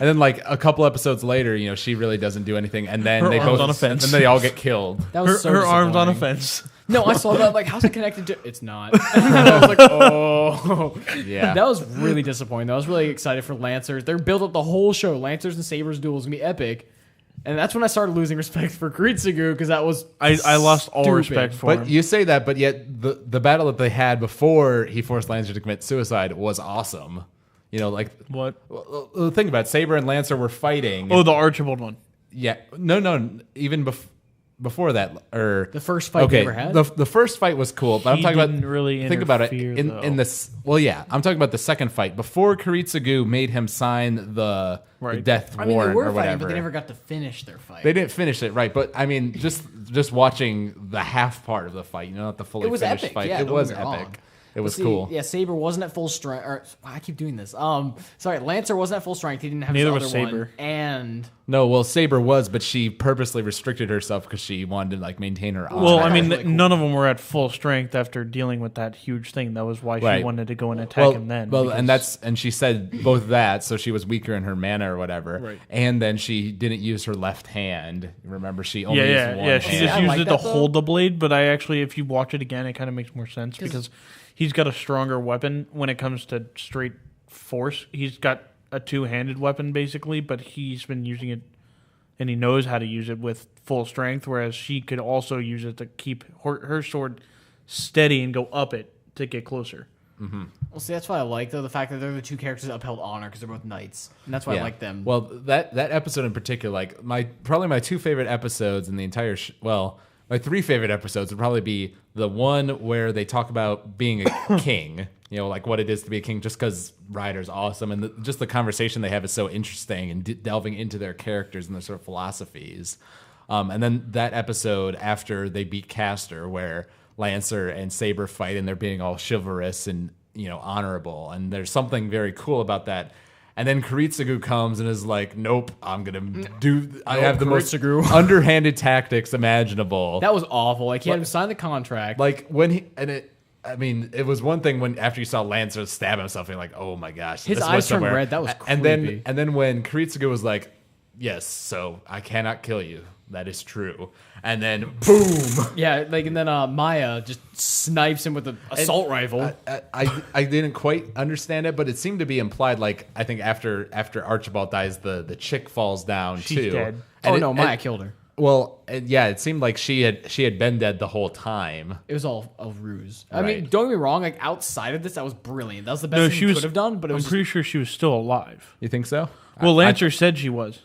then like a couple episodes later, you know, she really doesn't do anything, and then Her they arm's both on a fence. and they all get killed. that was her so her arms on a disappointing. fence. No, I saw that. Like, how's it connected to? It's not. I was like, oh, Yeah. That was really disappointing. I was really excited for Lancers. They're built up the whole show. Lancers and Sabers duel is gonna be epic, and that's when I started losing respect for Kuritsugu because that was I lost all stupid. respect for But him. you say that, but yet the battle that they had before he forced Lancer to commit suicide was awesome. You know, like What? well, think about it. Saber and Lancer were fighting. Oh, the Archibald one. Yeah, no, even before that, or The first fight they ever had? The first fight was cool, but I'm He talking about didn't really think about it interfere, in though. this. Well, yeah, I'm talking about the second fight before Kuritsugu made him sign the Right. death I mean, they warrant were or fighting, whatever. but they never got to finish their fight. They didn't finish it right, but I mean, just watching the half part of the fight, you know, not the fully It was finished epic. fight. Yeah, it don't was get me epic. wrong. It was See, cool. Yeah, Saber wasn't at full strength. Or I keep doing this. Sorry, Lancer wasn't at full strength. He didn't have Neither his was other Saber. one. And No, well, Saber was, but she purposely restricted herself because she wanted to like maintain her honor. Well, that I mean, was really cool. none of them were at full strength after dealing with that huge thing. That was why she Right. wanted to go and attack him then. Well, because- and she said both that, so she was weaker in her mana or whatever, Right. and then she didn't use her left hand. Remember, she only yeah, used one. yeah. She hand. just I used like it to that, though. hold the blade. But I actually, if you watch it again, it kind of makes more sense because he's got a stronger weapon when it comes to straight force. He's got a two-handed weapon basically, but he's been using it, and he knows how to use it with full strength. Whereas she could also use it to keep her sword steady and go up it to get closer. well, see, that's what I like though. The fact that they're the two characters that upheld honor because they're both knights, and that's why I like them. Well, that episode in particular, like probably my two favorite episodes in the entire my three favorite episodes would probably be the one where they talk about being a king, you know, like what it is to be a king, just because Ryder's awesome, and just the conversation they have is so interesting and delving into their characters and their sort of philosophies. And then that episode after they beat Castor, where Lancer and Saber fight and they're being all chivalrous and, you know, honorable, and there's something very cool about that. And then Kuritsugu comes and is like, "Nope, I'm gonna do. I have the Kuritsugu. most underhanded tactics imaginable." That was awful. Like he had him sign the contract. Like when it was one thing when after you saw Lancer stab himself, you're like, "Oh my gosh!" His this eyes was turned somewhere. red. That was And creepy. then when Kuritsugu was like, "Yes, so I cannot kill you. That is true." And then boom. yeah, like and then Maya just snipes him with an assault rifle. I didn't quite understand it, but it seemed to be implied. Like I think after Archibald dies, the chick falls down She's too. dead. And Maya killed her. Well, yeah, it seemed like she had been dead the whole time. It was all a ruse. I Right. mean, don't get me wrong. Like outside of this, that was brilliant. That was the best No, thing she you was. could have done. But it I'm was pretty sure she was still alive. You think so? Well, Lancer said she was.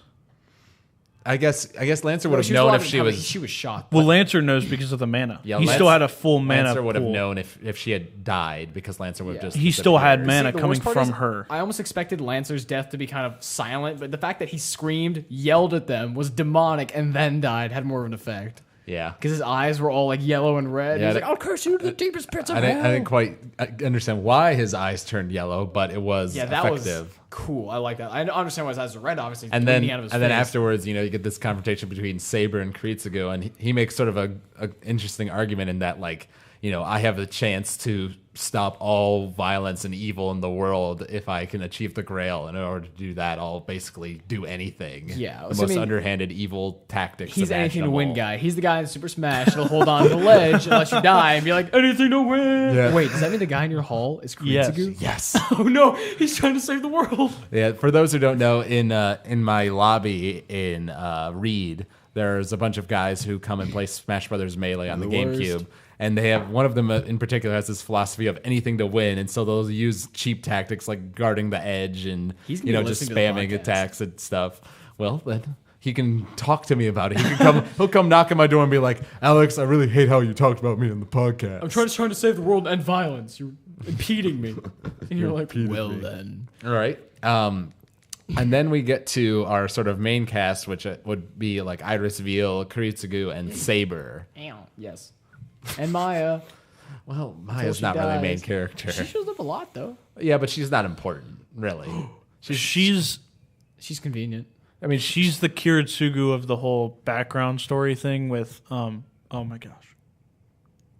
I guess Lancer would have she known alive if at she the time, was. She was shot. Well, Lancer knows because of the mana. Yeah, he Lance- still had a full mana. Lancer would have pool. known if she had died because Lancer would have just. He still had disappeared. mana the coming worst part from is, her. I almost expected Lancer's death to be kind of silent, but the fact that he screamed, yelled at them, was demonic, and then died had more of an effect. Yeah. Because his eyes were all like yellow and red. Yeah, He's like, "I'll curse you to the deepest pits of I hell." didn't quite understand why his eyes turned yellow, but it was Yeah, that effective. was cool. I like that. I understand why his eyes are red, obviously. And then bleeding out of his and then face. afterwards, you know, you get this confrontation between Saber and Kuritsugu, and he makes sort of a interesting argument in that, like, you know, I have a chance to stop all violence and evil in the world if I can achieve the Grail. And in order to do that, I'll basically do anything. Yeah, the so, most I mean, underhanded evil tactics. He's anything to win imaginable. guy. He's the guy in Super Smash that'll hold on to the ledge and let you die and be like, anything to win. Yeah. Wait, does that mean the guy in your hall is Kuritsugu? Yes. Oh no, he's trying to save the world. Yeah, for those who don't know, in my lobby in Reed, there's a bunch of guys who come and play Smash Brothers Melee on the GameCube, and they have one of them in particular has this philosophy of anything to win, and so they'll use cheap tactics like guarding the edge and He's gonna be just listening to the spamming podcast. attacks and stuff. Well, then he can talk to me about it. He'll come knock on my door and be like, "Alex, I really hate how you talked about me in the podcast." I'm trying to save the world and end violence. You're impeding me. And you're like, well then. All right. And then we get to our sort of main cast, which would be like Iris Veal, Kuritsugu, and Saber. Yes. And Maya. Well, Maya's she not really a main dies. character. She shows up a lot though. Yeah, but she's not important, really. She's She's convenient. I mean, she's the Kiritsugu of the whole background story thing with oh my gosh.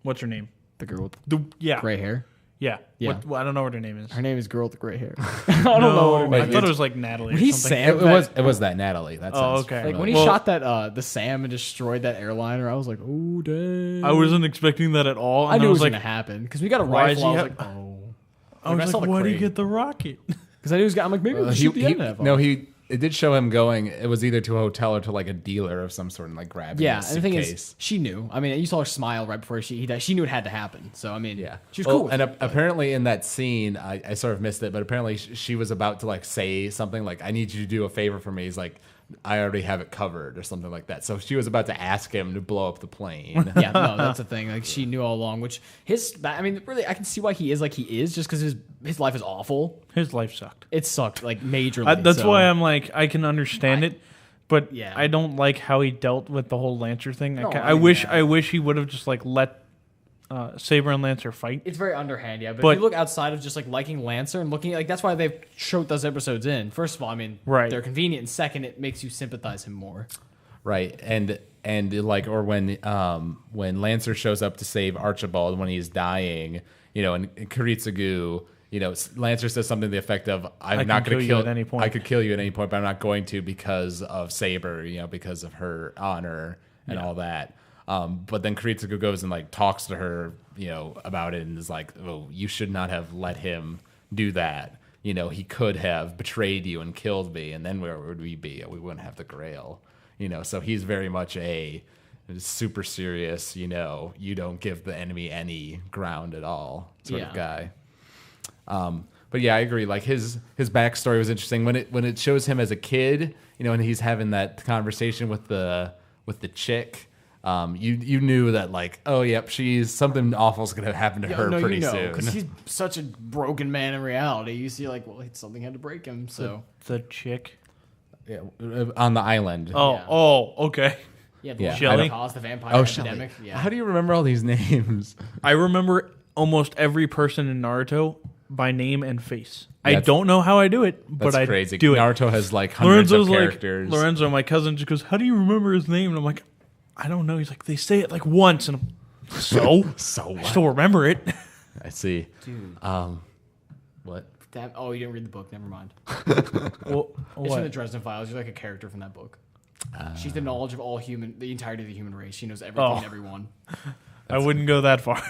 What's her name? The girl with Yeah. gray hair. Yeah. Yeah. I don't know what her name is. Her name is Girl with the Gray Hair. I don't know what her I name thought is. it was like Natalie. Or He's something. Sam. It was that Natalie. That sounds okay. Like when he shot that the Sam and destroyed that airliner, I was like, oh dang. I wasn't expecting that at all. And I knew it was like, gonna happen because we got a why is rifle. I he was like, oh. I was saw like, the why do you crate. get the rocket? Because I knew he was. I'm like, maybe we'll shoot the end of it. It did show him going. It was either to a hotel or to like a dealer of some sort and like grabbing. Yeah, a and the thing suitcase. is, she knew. I mean, you saw her smile right before she died. She knew it had to happen. So I mean, Yeah, she was cool. And apparently in that scene, I sort of missed it, but apparently she was about to like say something like, "I need you to do a favor for me." He's like, "I already have it covered," or something like that. So she was about to ask him to blow up the plane. Yeah, no, that's the thing. Like she knew all along. Which I mean, really, I can see why he is like he is, just because his life is awful. His life sucked. It sucked like majorly. That's so. why I'm like, I can understand it, but Yeah. I don't like how he dealt with the whole Lancer thing. No, I wish he would have just like let Saber and Lancer fight. It's very underhand, yeah. But But- if you look outside of just like liking Lancer and looking like that's why they've showed those episodes in. First of all, I mean, Right. they're convenient, and second, it makes you sympathize him more. Right, and like, or when Lancer shows up to save Archibald when he's dying, and Kiritsugu, Lancer says something to the effect of, "I'm not going to kill you at any point." I could kill you at any point, but I'm not going to because of Saber, because of her honor and all that." But then Kiritsugu goes and like talks to her, about it and is like, "Oh, you should not have let him do that. He could have betrayed you and killed me, and then where would we be? We wouldn't have the Grail." So he's very much a super serious, you don't give the enemy any ground at all sort of guy. But yeah, I agree. Like his backstory was interesting when it shows him as a kid, and he's having that conversation with the chick. You knew that like, oh yep, something awful's gonna happen to her pretty soon. because he's such a broken man in reality. You see, like, well, something had to break him. So The chick. Yeah, on the island. Okay. yeah, Yeah. Shelley? caused the vampire Shelley. epidemic. Yeah, How do you remember all these names? I remember almost every person in Naruto by name and face. I That's- don't know how I do it, That's but I crazy. do it. Naruto has like hundreds Lorenzo's of characters. like, Lorenzo, my cousin, just goes, "How do you remember his name?" And I'm like, "I don't know." He's like, "They say it like once," and I'm, so So I what? still remember it. I see. dude. What? Damn, oh, you didn't read the book. Never mind. Well, It's from the Dresden Files. You're like a character from that book. She's the knowledge of the entirety of the human race. She knows everything and everyone. I wouldn't go that far.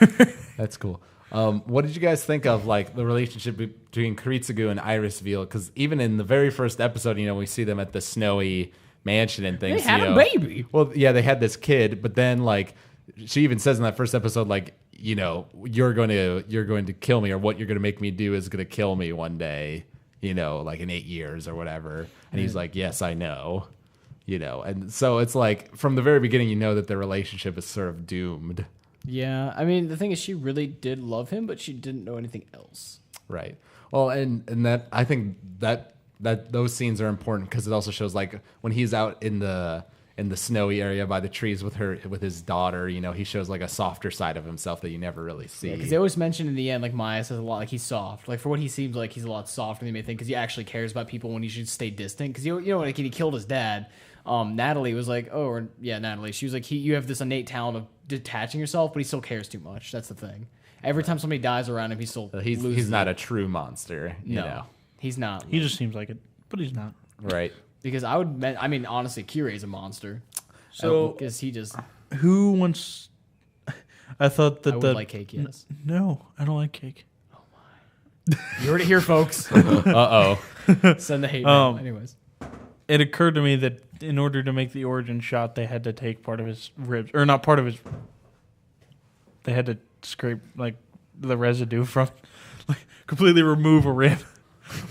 That's cool. What did you guys think of like the relationship between Kiritsugu and Iris Veal? Because even in the very first episode, we see them at the snowy mansion and things. They had a baby. Well, yeah, they had this kid, but then like she even says in that first episode, like, you're going to kill me, or what you're going to make me do is going to kill me one day, like in 8 years or whatever. And he's like, "Yes, I know." And so it's like from the very beginning, that their relationship is sort of doomed. Yeah, I mean, the thing is, she really did love him, but she didn't know anything else. Right. Well, and that I think that those scenes are important because it also shows like when he's out in the snowy area by the trees with his daughter, he shows like a softer side of himself that you never really see. Because they always mention in the end, like Maya says a lot, like he's soft. Like for what he seems like, he's a lot softer than you may think, because he actually cares about people when he should stay distant. Because like when he killed his dad, Natalie was like, Natalie. She was like, you have this innate talent of detaching yourself, but he still cares too much. That's the thing. Every time somebody dies around him, he still he's not a true monster. No, he's not. He just seems like it, but he's not. Right. Because honestly, Kirei's a monster. So- because he just, Who wants? I thought that I would the like cake. Yes, no, I don't like cake. you heard it here, folks. Uh-oh. Send the hate mail. Um, Anyways, It occurred to me that in order to make the origin shot, they had to take part of his ribs, or not part of his. They had to scrape like the residue from, like completely remove a rib.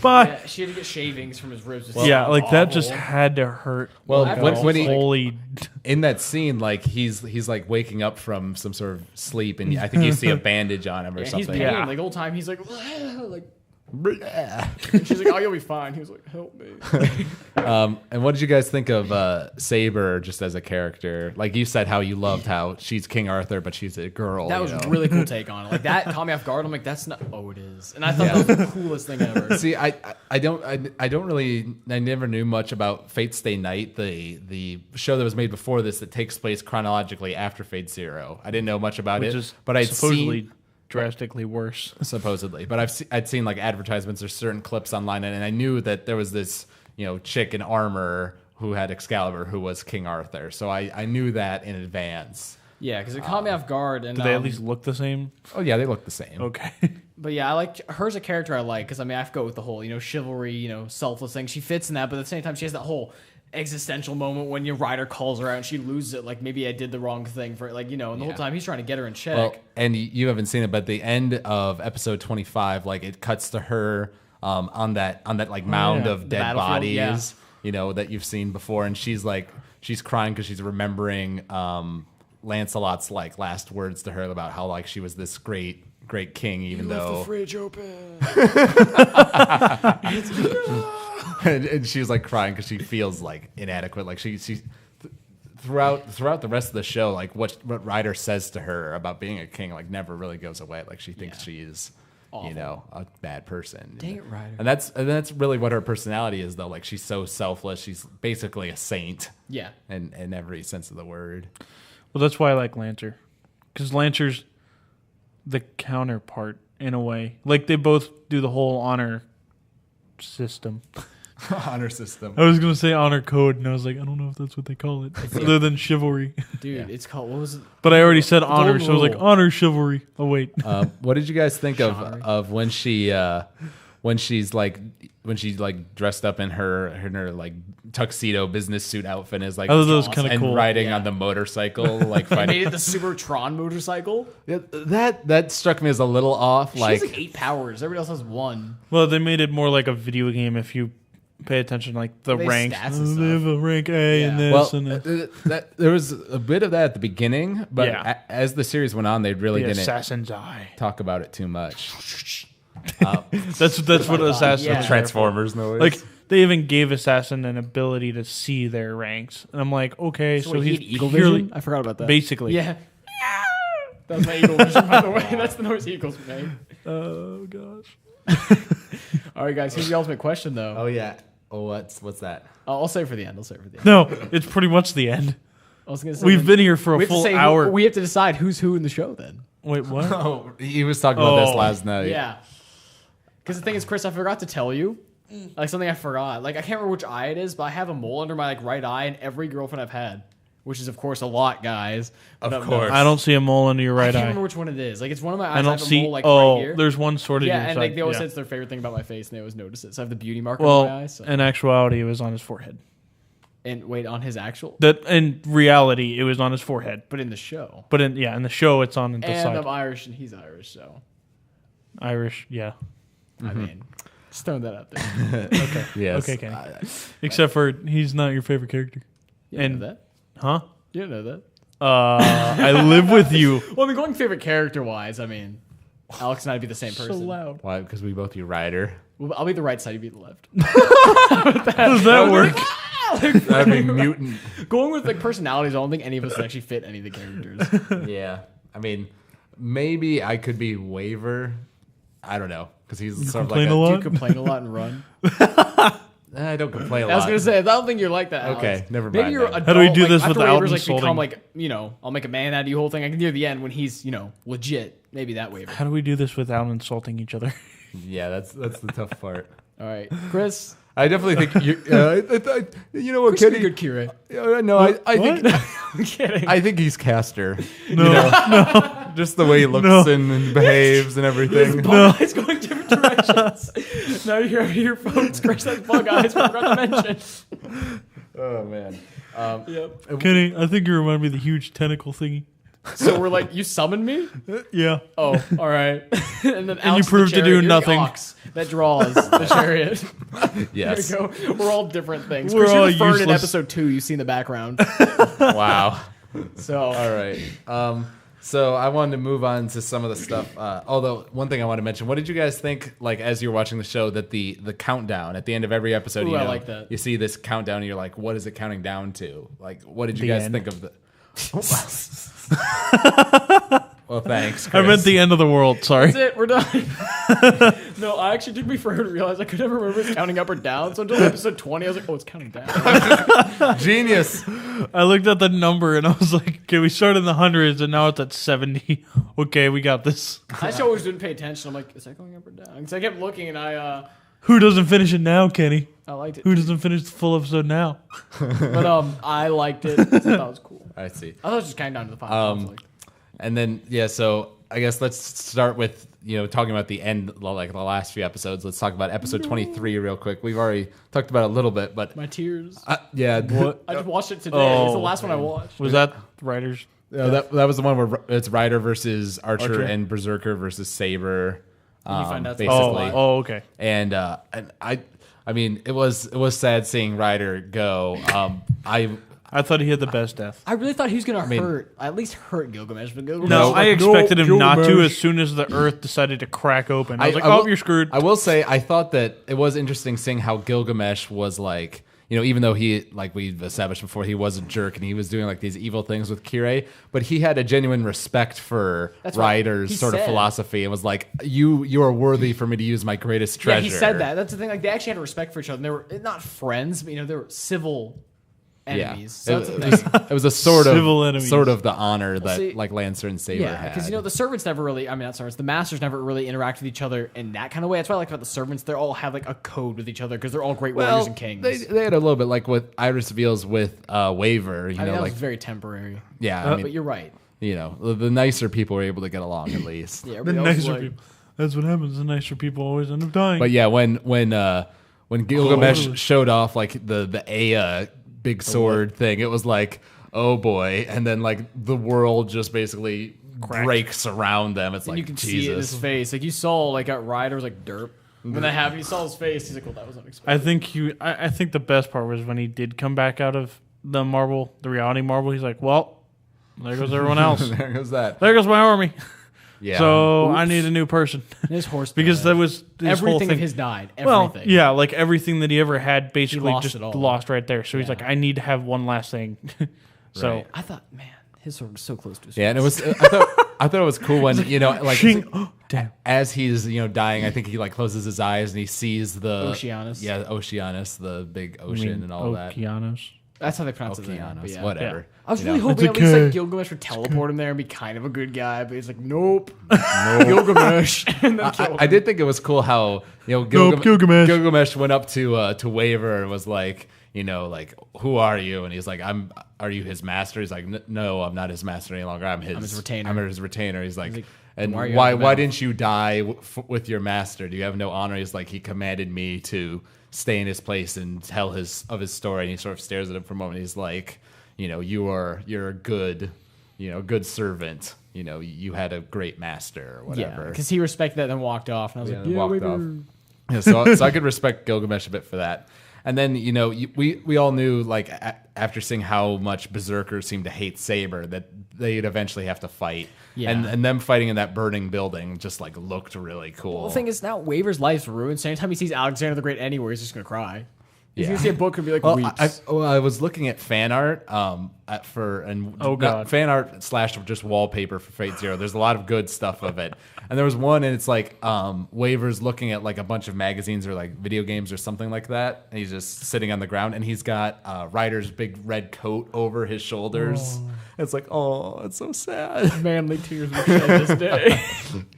But yeah, she had to get shavings from his ribs. yeah, like that just awful. had to hurt. Well, like, when he- holy, In that scene, like he's like waking up from some sort of sleep, and I think you see a bandage on him or Yeah, he's something. pain. Yeah. Like the whole time, he's like, like. And she's like, "Oh, you'll be fine." He was like, "Help me." And what did you guys think of Saber just as a character? Like you said, how you loved how she's King Arthur, but she's a girl. That was a really cool take on it. Like that caught me off guard. I'm like, "That's not." Oh, it is. And I thought that was the coolest thing ever. See, I never knew much about Fate Stay Night, the show that was made before this that takes place chronologically after Fate Zero. I didn't know much about which it, is but I'd supposedly seen drastically worse. supposedly. But I'd seen like advertisements or certain clips online, and I knew that there was this chick in armor who had Excalibur who was King Arthur. So I knew that in advance. Yeah, because it caught me off guard. And Do they at least look the same? Oh yeah, they look the same. Okay. But yeah, I like her's a character I like because I have to go with the whole chivalry, selfless thing. She fits in that, but at the same time, she has that whole existential moment when your rider calls her out and she loses it. Like maybe I did the wrong thing for and the whole time he's trying to get her in check. Well, and you haven't seen it, but the end of episode 25, like it cuts to her on that like mound of dead bodies, that you've seen before, and she's crying because she's remembering Lancelot's like last words to her about how like she was this great king, even though left the fridge open. and she's like crying because she feels like inadequate. Like she throughout the rest of the show, like what Ryder says to her about being a king, like never really goes away. Like she thinks she's a bad person. Dang it, Ryder. And that's really what her personality is, though. Like she's so selfless. She's basically a saint. Yeah. In every sense of the word. Well, that's why I like Lancer, because Lancer's the counterpart in a way. Like they both do the whole honor system. Honor system. I was gonna say honor code, and I was like, I don't know if that's what they call it, other than chivalry. Dude, it's called, what was it? But I already said honor, golden so I was like, rule. honor chivalry. Oh wait, What did you guys think of when she's dressed up in her like tuxedo business suit outfit, is like I thought that was kind of and cool. riding on the motorcycle, like They fighting. made it the Super Tron motorcycle. Yeah, that struck me as a little off. She has like 8 powers. Everybody else has 1. Well, they made it more like a video game if you pay attention, like the They ranks. stats and They have stuff. a rank A and Yeah. this well, and this. there was a bit of that at the beginning, but Yeah. as the series went on, they really The didn't assassin's eye. talk about it too much. That's what assassin. Yeah. Transformers noise. Like they even gave assassin an ability to see their ranks, and I'm like, okay, so Wait, he he's had eagle purely vision? I forgot about that. basically. Yeah. That's my eagle vision, by the way. That's the noise eagles make. Oh gosh. All right, guys. Here's the ultimate question, though. oh yeah. Oh, what's that? I'll save it for the end. I'll save it for the end. No, it's pretty much the end. I was gonna say We've been here for we a have to full say hour. we have to decide who's who in the show. Then. Wait, what? Oh, he was talking about this Oh. last night. Yeah. Because the thing is, Chris, I forgot to tell you. Like something I forgot. Like I can't remember which eye it is, but I have a mole under my right eye in every girlfriend I've had, which is of course a lot, guys. But Of I've course. I don't see a mole under your I right can't eye. remember which one it is. Like it's one of my eyes. I don't have see. a mole like right here. There's one sort of Yeah, your and side. like they always Yeah. say it's their favorite thing about my face, and they always notice it. So I have the beauty mark Well, on my eye. So. in actuality, it was on his forehead. And wait, on his actual, That in reality, it was on his forehead. but in the show. But in the show, it's on the And side. I'm Irish, and he's Irish, so Irish, yeah. I mean, just throwing that out there. Yes. Okay, Kenny. Except for he's not your favorite character. You didn't And- know that? Huh? You didn't know that? I live with you. Well, I mean, going favorite character wise, I mean, Alex and I'd be the same person. So loud. Why? Because we both use Ryder. Well, I'll be the right side, you be the left. Does that work? That'd be mutant. Going with like personalities, I don't think any of us would actually fit any of the characters. Yeah. I mean, maybe I could be Waver. I don't know. Because he's sort of like complain a lot? You complain a lot and run. I don't complain a lot. I was gonna say, I don't think you're like that. Okay, Alex. never Maybe mind you're then. adult, How do we do like, this after without Waver's, like insulting? become like I'll make a man out of you whole thing. I can near the end when he's legit. Maybe that Waver. How do we do this without insulting each other? Yeah, that's the tough part. All right, Chris. I definitely think you. You know what, Chris would Kenny? be a good Kira. No, I think I'm kidding. I think he's Caster. No, Just the way he looks No. and behaves and everything. Bug eyes going different directions. Now you hear your folks. Chris has bug eyes. We forgot to mention. Oh man. Yep. Kenny, I think you remind me of the huge tentacle thingy. So we're like, you summoned me? Yeah. Oh, all right. And then you Alex the proved to do chariot. You're the nothing. ox that draws the chariot. Yes. There we go. We're all different things. We're Chris, you're all the fern in useless. episode 2. You see in the background. Wow. So All right. So I wanted to move on to some of the stuff. Although one thing I want to mention, what did you guys think? Like as you're watching the show, that the countdown at the end of every episode, Ooh, I like that. You see this countdown, and you're like, what is it counting down to? Like, what did you The guys end. think of the? Well, thanks, I meant Chris. the end of the world. Sorry. That's it. We're done. No, I actually took me forever to realize I could never remember it's counting up or down. So until episode 20, I was like, oh, it's counting down. Genius. I looked at the number and I was like, okay, we started in the hundreds and now it's at 70. Okay, we got this. I just always didn't pay attention. I'm like, is that going up or down? Because I kept looking and Who doesn't finish it now, Kenny? I liked it. Who doesn't finish the full episode now? But I liked it. I thought it was cool. I see. I thought it was just counting down to the 5 conflict. And then so I guess let's start with talking about the end, like the last few episodes. Let's talk about episode 23 real quick. We've already talked about it a little bit, but My tears. yeah, I just watched it today. It's the last one I watched. Was that writers? that was the one where it's Ryder versus Archer, Archer. and Berserker versus Saber. And you find out basically. Oh, okay. And I mean, it was sad seeing Ryder go. I thought he had the best death. I really thought he was going to at least hurt Gilgamesh. But Gilgamesh No, was I like, expected him not to Gilgamesh. as soon as the Earth decided to crack open. I was like, I oh, will- you're screwed. I will say, I thought that it was interesting seeing how Gilgamesh was like, even though he, like we've established before, he was a jerk and he was doing like these evil things with Kirei, but he had a genuine respect for That's what Ryder's he sort of said. philosophy and was like, you are worthy for me to use my greatest treasure. Yeah, he said that. That's the thing. Like they actually had a respect for each other. And they were not friends, but they were civil enemies. So that's the thing. It was a sort Civil of enemies. sort of the honor that see- like Lancer and Saber Yeah, had. because the servants never really. I mean, not servants. The masters never really interact with each other in that kind of way. That's what I like about the servants. They all have like a code with each other because they're all great warriors and kings. They had a little bit like what Iris reveals with Waver. I mean, that like was very temporary. yeah, I mean, But you're right. the nicer people were able to get along at least. Yeah, the everybody else was nicer like, people. That's what happens. The nicer people always end up dying. But yeah, when Gilgamesh showed off like the Aya big sword thing, it was like, oh boy, and then like the world just basically breaks around them. It's like you can see Jesus. it in his face. Like you saw, like at Ryder was like derp. When that happened, you saw his face. He's like, "Well, that was unexpected." I think the best part was when he did come back out of the reality marble. He's like, well, there goes everyone else. There goes that. There goes my army. Yeah. So I need a new person. His horse Because died. that was his whole everything thing. of his died. Well, Everything. yeah, like everything that he ever had basically lost just it all. lost right there. So he's Yeah. like, I need to have one last thing. So Right. I thought, man, his sword was so close to his. Yeah, and it was. I thought it was cool when like Shing. Oh, damn. as he's dying. I think he like closes his eyes and he sees the Oceanus. Yeah, Oceanus, the big ocean and all that. Okeanos. That's how they pronounce it. Okeanos, But yeah. whatever. I was You really know? hoping It's at least okay. like Gilgamesh would teleport him there and be kind of a good guy, but he's like, nope, Gilgamesh. And then kill him. I did think it was cool how Gilgamesh. Gilgamesh went up to Waver and was like, like, who are you? And he's like, are you his master? He's like, no, I'm not his master any longer. I'm his retainer. I'm his retainer. He's like, and why are you why out of the why mouth? didn't you die with your master? Do you have no honor? He's like, he commanded me to stay in his place and tell his story. And he sort of stares at him for a moment. He's like, you're a good, good servant. You had a great master or Yeah, whatever. because he respected that and then walked off. And I was like, yeah, walked wait, off. wait. Yeah, so I could respect Gilgamesh a bit for that. And then we all knew like after seeing how much Berserkers seemed to hate Saber that they'd eventually have to fight. Yeah. And them fighting in that burning building just like looked really cool. Well, the thing is, now Waver's life's ruined. So anytime he sees Alexander the Great anywhere, he's just gonna cry. He's Yeah. gonna see a book and be like, Well, weeps. I was looking at fan art Oh, God. fan art / just wallpaper for Fate Zero. There's a lot of good stuff of it, and there was one, and it's like Waver's looking at like a bunch of magazines or like video games or something like that, and he's just sitting on the ground, and he's got Ryder's big red coat over his shoulders. It's like, oh, it's so sad. Manly tears were shed this day.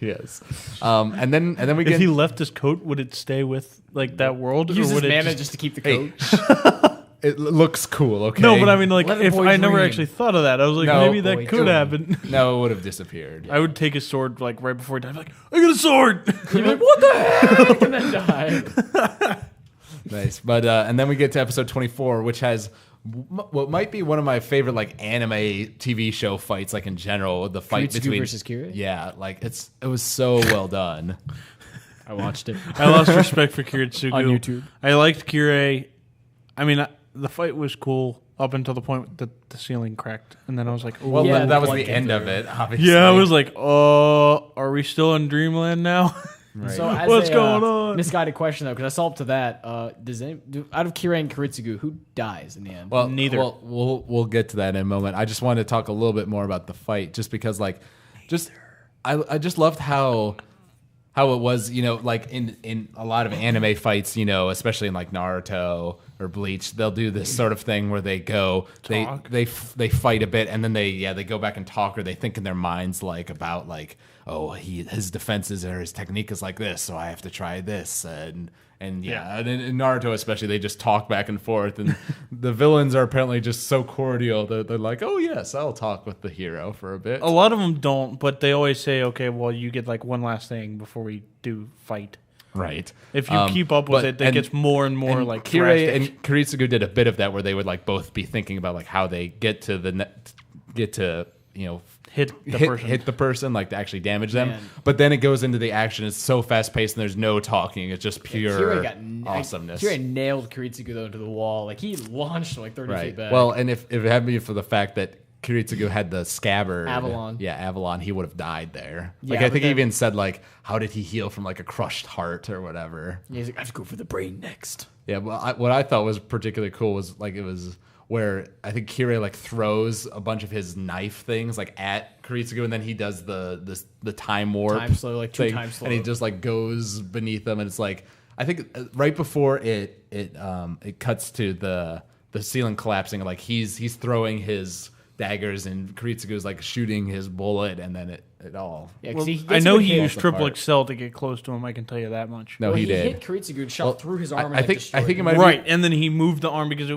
Yes, and then we If get he left his coat, would it stay with like that world, Use or his would it mana just... just to keep the Hey, coat. it looks cool. Okay, No, but I mean, like, Let the if boy I never dream. actually thought of that, I was like, No, maybe that boy could dream. happen. no, it would have disappeared. I would take his sword like right before he died. I'd be like, I got a sword. You'd be like, what the heck? And then die. Nice, but and then we get to episode 24, which has what might be one of my favorite like anime TV show fights, like in general. The fight Kiritsugu between versus Kirei? Yeah, like it was so well done. I watched it. I lost respect for Kiritsugu. On YouTube. I liked Kirei. I mean, the fight was cool up until the point that the ceiling cracked. And then I was like, oh. Well, Yeah, that was blood the came end of through. it. Obviously, Yeah, I was like, oh, are we still in Dreamland now? So as What's a, going on? Misguided question though, because I saw up to that. Out of Kirei and Kiritsugu, who dies in the end? well, Neither. Well, we'll get to that in a moment. I just wanted to talk a little bit more about the fight, just because like just I just loved how it was, like in a lot of anime fights, especially in like Naruto or Bleach, they'll do this sort of thing where they go, they fight a bit, and then they go back and talk, or they think in their minds like about like, oh, his defenses or his technique is like this, so I have to try this, and in Naruto especially, they just talk back and forth, and the villains are apparently just so cordial that they're like, oh yes, I'll talk with the hero for a bit. A lot of them don't, but they always say, okay, well, you get like one last thing before we do fight. Right. If you keep up with it, it gets more and more like Kirei drastic. and Kiritsugu did a bit of that where they would like both be thinking about like how they get to hit the person, like to actually damage them. Man. But then it goes into the action. It's so fast paced and there's no talking. It's just pure awesomeness. Kirei nailed Kiritsugu though to the wall. Like he launched like 30 feet back. Well, and if it hadn't been for the fact that Kiritsugu had the scabbard, Avalon, he would have died there. Yeah, Like I think he then- even said like, how did he heal from like a crushed heart or whatever? Yeah, he's like, I have to go for the brain next. Yeah, well, what I thought was particularly cool was like it was where I think Kirei like throws a bunch of his knife things like at Kiritsugu, and then he does the time warp, Time slow, like two thing, times slow. and he just like goes beneath them, and it's like I think right before it cuts to the ceiling collapsing, like he's throwing his daggers and Kiritsugu's like shooting his bullet, and then it all. Yeah, 'cause Well, he gets I know a good he hit. used triple apart. Excel to get close to him. I can tell you that much. No, Well, he did. hit Kiritsugu and shot through his arm. I and think destroyed it him. might be Right, and then he moved the arm because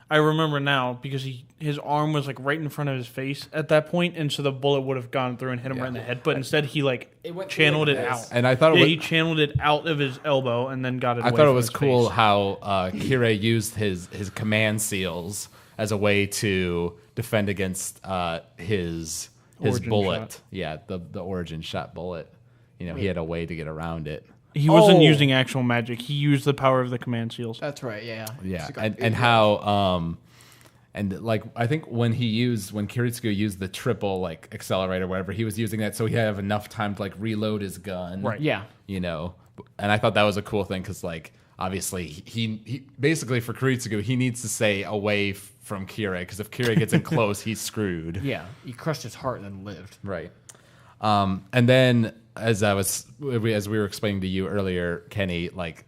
I remember now because his arm was like right in front of his face at that point, and so the bullet would have gone through and hit him right in the head. But instead, he like It went channeled through it like out. this. And I thought it Yeah, was, he channeled it out of his elbow and then got it. I away thought it from was his cool face. how Kirei used his command seals as a way to defend against his Origin bullet. shot. Yeah, the origin shot bullet. He had a way to get around it. He wasn't Oh. using actual magic. He used the power of the command seals. That's right. Yeah. Yeah, It's like a- and how and like I think when Kiritsugu used the triple like accelerator, whatever, he was using that so he had enough time to like reload his gun. Right. Yeah. And I thought that was a cool thing because like obviously he basically for Kiritsugu he needs to stay away from Kirei because if Kirei gets in close he's screwed. Yeah. He crushed his heart and then lived. Right. And then as we were explaining to you earlier, Kenny, like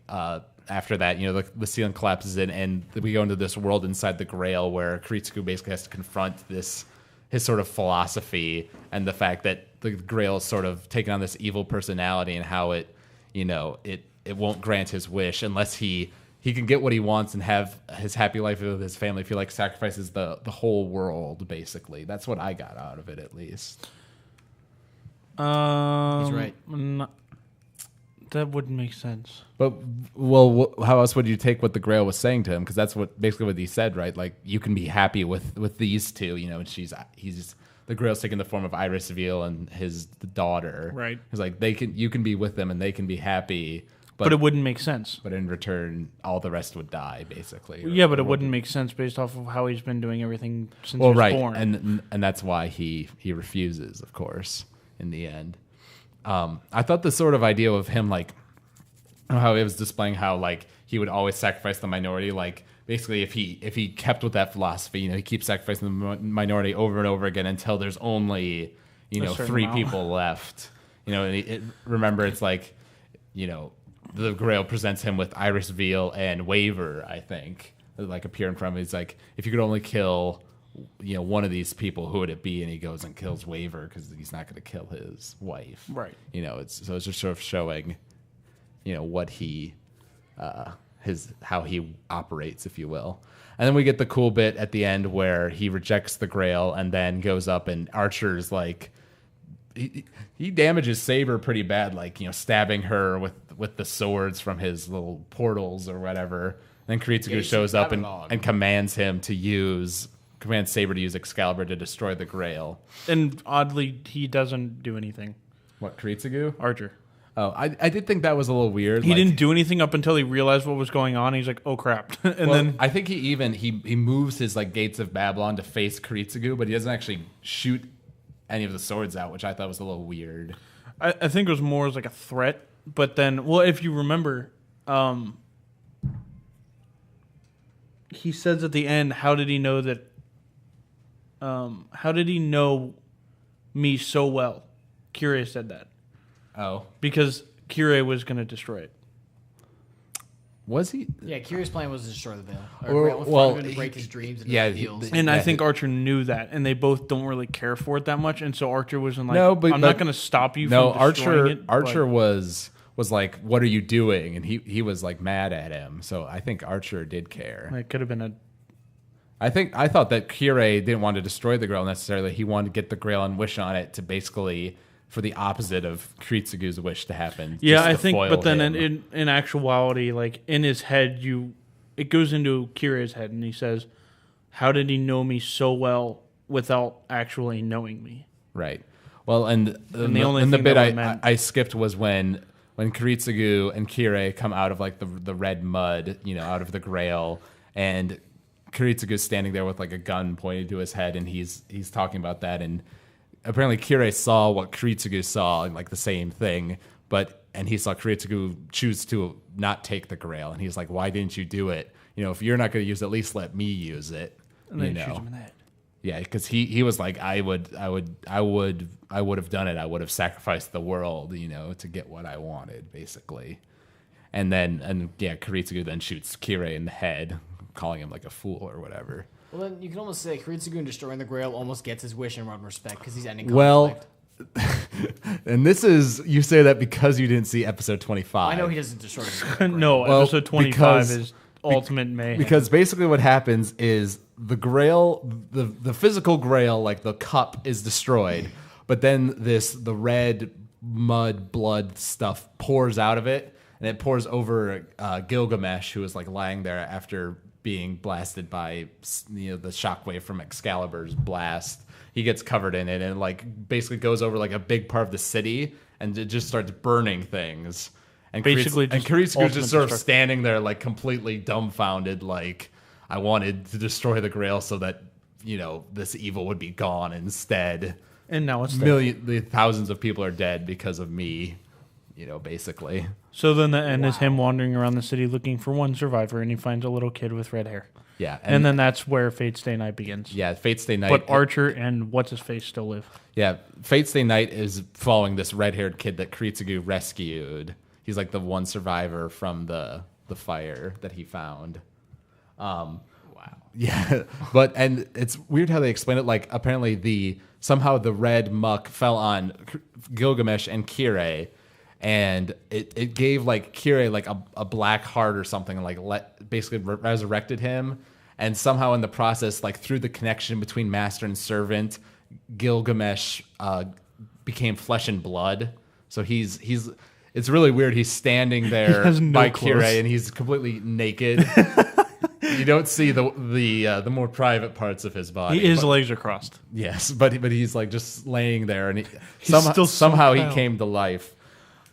after that, the ceiling collapses in, and we go into this world inside the Grail where Kiritsugu basically has to confront his sort of philosophy and the fact that the Grail is sort of taking on this evil personality and how it won't grant his wish unless he can get what he wants and have his happy life with his family if he like sacrifices the whole world. Basically, that's what I got out of it, at least. He's right. That wouldn't make sense. But how else would you take what the Grail was saying to him? Because that's basically what he said, right? Like you can be happy with these two, and the Grail's taking the form of Iris Veal and his daughter. Right. He's like you can be with them and they can be happy, But it wouldn't make sense. but in return, all the rest would die, basically. Yeah, but it wouldn't make sense based off of how he's been doing everything since Well, he was right, born. and that's why he refuses, of course, in the end. I thought the sort of idea of him, like, how it was displaying how, like, he would always sacrifice the minority. Like, basically, if he kept with that philosophy, he keeps sacrificing the minority over and over again until there's only, certain 3 amount. people left. And remember, it's like, the Grail presents him with Iris Veal and Waver, I think, like appear in front of him. He's like, if you could only kill, one of these people, who would it be? And he goes and kills Waver because he's not going to kill his wife. Right. It's just sort of showing, what he, how he operates, if you will. And then we get the cool bit at the end where he rejects the Grail and then goes up and Archer's like, he damages Saber pretty bad, like, stabbing her with the swords from his little portals or whatever. And then Kiritsugu shows up and commands Saber to use Excalibur to destroy the Grail. And oddly, he doesn't do anything. What, Kiritsugu? Archer. Oh, I did think that was a little weird. He didn't do anything up until he realized what was going on. He's like, "Oh crap!" And then I think he moves his like Gates of Babylon to face Kiritsugu, but he doesn't actually shoot any of the swords out, which I thought was a little weird. I think it was more as like a threat. But then, well, if you remember, he says at the end, "How did he know that? How did he know me so well. Kirei said that. Oh, Because Kirei was going to destroy it. was he? Yeah, Kirei's plan was to destroy the veil. Well, to break his dreams and yeah, his ideals. And Yeah, I think Archer knew that, and they both don't really care for it that much. And so Archer wasn't like, No, but- I'm not but- going to stop you No, from destroying Archer. it. Archer but- was like, "What are you doing?" And he was like mad at him. So I think Archer did care. It could have been a... I thought that Kirei didn't want to destroy the Grail necessarily. He wanted to get the Grail and wish on it to basically for the opposite of Kiritsugu's wish to happen. Yeah, just I to think, foil but then him. in actuality, like in his head, it goes into Kirei's head, and he says, "How did he know me so well without actually knowing me?" Right. Well, and the only the thing bit that meant- I skipped was when Kiritsugu and Kirei come out of like the red mud, out of the Grail, and Kiritsugu's standing there with like a gun pointed to his head, and he's talking about that, and apparently Kirei saw what Kiritsugu saw, like the same thing, and he saw Kiritsugu choose to not take the Grail, and he's like, "Why didn't you do it? If you're not going to use it, at least let me use it." And then he shoots him in the head. Yeah, because he was like, I would have done it. I would have sacrificed the world, to get what I wanted, basically. And Kiritsugu then shoots Kirei in the head, calling him like a fool or whatever. Well, then you can almost say Kiritsugu in destroying the Grail almost gets his wish in one respect because he's ending Well, conflict. and you say that because you didn't see episode 25. I know he doesn't destroy the Grail. No, Well, episode 25 because- is ultimate mayhem. Because basically what happens is the Grail, the physical Grail, like the cup, is destroyed, but then the red mud blood stuff pours out of it, and it pours over Gilgamesh, who is like lying there after being blasted by the shockwave from Excalibur's blast. He gets covered in it, and it like basically goes over like a big part of the city, and it just starts burning things. And Basically, Kiritsugu's ultimate just sort of destruction. standing there like completely dumbfounded, like, I wanted to destroy the Grail so that this evil would be gone instead. And now it's there. The thousands of people are dead because of me, basically. So then the end is him wandering around the city looking for one survivor, and he finds a little kid with red hair. Yeah, And then that's where Fate Stay Night begins. yeah, Fate Stay Night. But Archer and what's-his-face still live. Yeah, Fate Stay Night is following this red-haired kid that Kiritsugu rescued. He's like the one survivor from the fire that he found. Wow. Yeah, and it's weird how they explain it. Like apparently somehow the red muck fell on Gilgamesh and Kirei, and it gave like Kirei like a black heart or something, and like basically resurrected him. And somehow in the process, like through the connection between master and servant, Gilgamesh became flesh and blood. So he's. It's really weird. He's standing there has no by clothes. Kirei, and he's completely naked. You don't see the more private parts of his body. His but- legs are crossed. Yes, but he's like just laying there, and still so somehow he pale. came to life.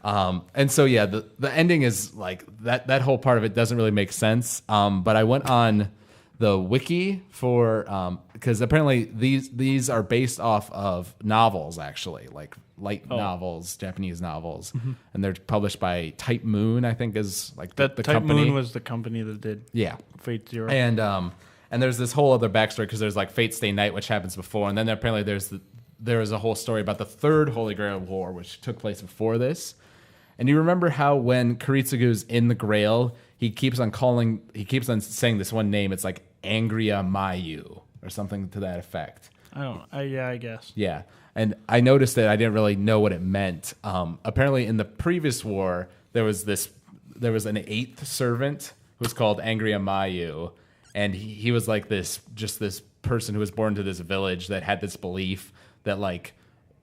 And so yeah, the ending is like that whole part of it doesn't really make sense. But I went on the wiki for because apparently these are based off of novels, actually, like light novels, Japanese novels, and they're published by Type Moon, I think is like That the Type company. Moon was the company that did Yeah. Fate Zero. And there's this whole other backstory because there's like Fate Stay Night, which happens before, and then apparently there is a whole story about the third Holy Grail War, which took place before this. And you remember how when Kiritsugu's in the Grail, he keeps on saying this one name. It's like Angria Mayu or something to that effect. I guess. Yeah. And I noticed that I didn't really know what it meant. Apparently, in the previous war, there was an eighth servant who was called Angria Mayu, and he was like this person who was born to this village that had this belief that like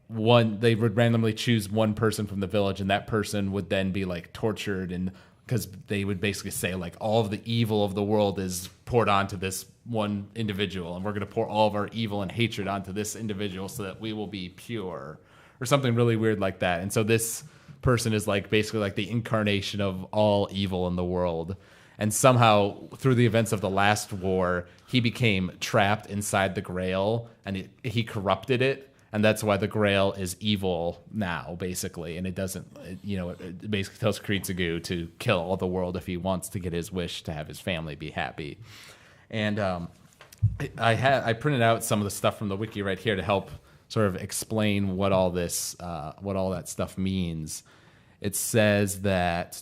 they would randomly choose one person from the village, and that person would then be like tortured, and because they would basically say like all of the evil of the world is poured onto this one individual, and we're going to pour all of our evil and hatred onto this individual so that we will be pure, or something really weird like that. And so this person is like basically like the incarnation of all evil in the world. And somehow through the events of the last war, he became trapped inside the Grail, and he corrupted it. And that's why the Grail is evil now, basically. And it basically tells Kiritsugu to kill all the world if he wants to get his wish to have his family be happy. And I printed out some of the stuff from the wiki right here to help sort of explain what all that stuff means. It says that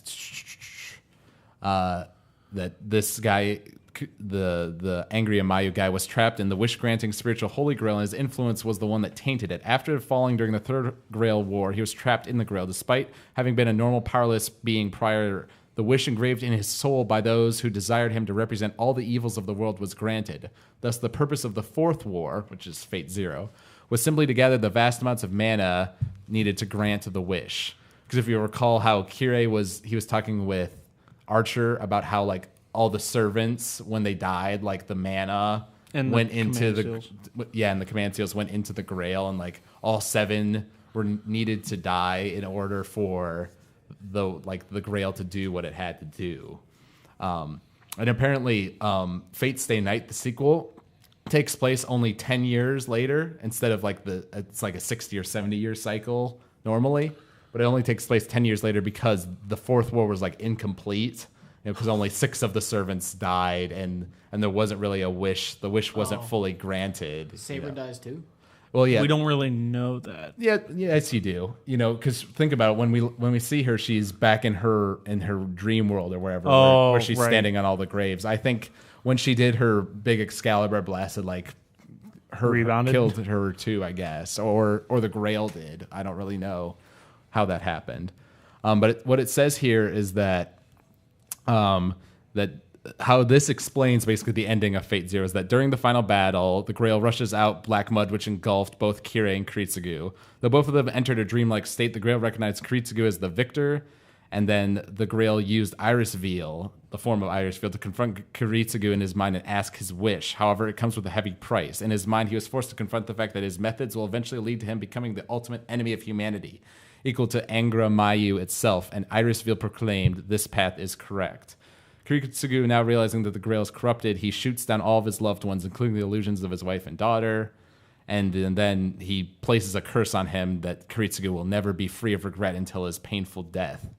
that this guy, the angry Amayu guy, was trapped in the wish-granting spiritual Holy Grail, and his influence was the one that tainted it. After falling during the Third Grail War, he was trapped in the Grail. Despite having been a normal, powerless being prior, the wish engraved in his soul by those who desired him to represent all the evils of the world was granted. Thus, the purpose of the Fourth War, which is Fate Zero, was simply to gather the vast amounts of mana needed to grant the wish. Because if you recall how Kirei was talking with Archer about how like all the servants, when they died, like the mana And went the into command the and the command seals went into the Grail, and like all 7 were needed to die in order for the Grail to do what it had to do. And apparently, Fate Stay Night, the sequel, takes place only 10 years later instead of it's like a 60 or 70 year cycle normally, but it only takes place 10 years later because the Fourth War was like incomplete, because only 6 of the servants died, and there wasn't really a wish. The wish wasn't fully granted. Saber dies too. Well, yeah, We don't really know that. yeah, yes, you do. Because think about it, when we see her, she's back in her dream world or wherever, where she's right. standing on all the graves. I think when she did her big Excalibur blast, it Rebounded? killed her too, I guess, or the Grail did. I don't really know how that happened. But what it says here is that how this explains basically the ending of Fate Zero is that during the final battle, the Grail rushes out black mud, which engulfed both Kirei and Kiritsugu. Though both of them entered a dreamlike state, the Grail recognized Kiritsugu as the victor, and then the Grail used Iris Veil, the form of Iris Veil, to confront Kiritsugu in his mind and ask his wish. However, it comes with a heavy price. In his mind, he was forced to confront the fact that his methods will eventually lead to him becoming the ultimate enemy of humanity, equal to Angra Mayu itself, and Iris Veil proclaimed, "This path is correct." Kiritsugu, now realizing that the Grail is corrupted, he shoots down all of his loved ones, including the illusions of his wife and daughter, and then he places a curse on him that Kiritsugu will never be free of regret until his painful death.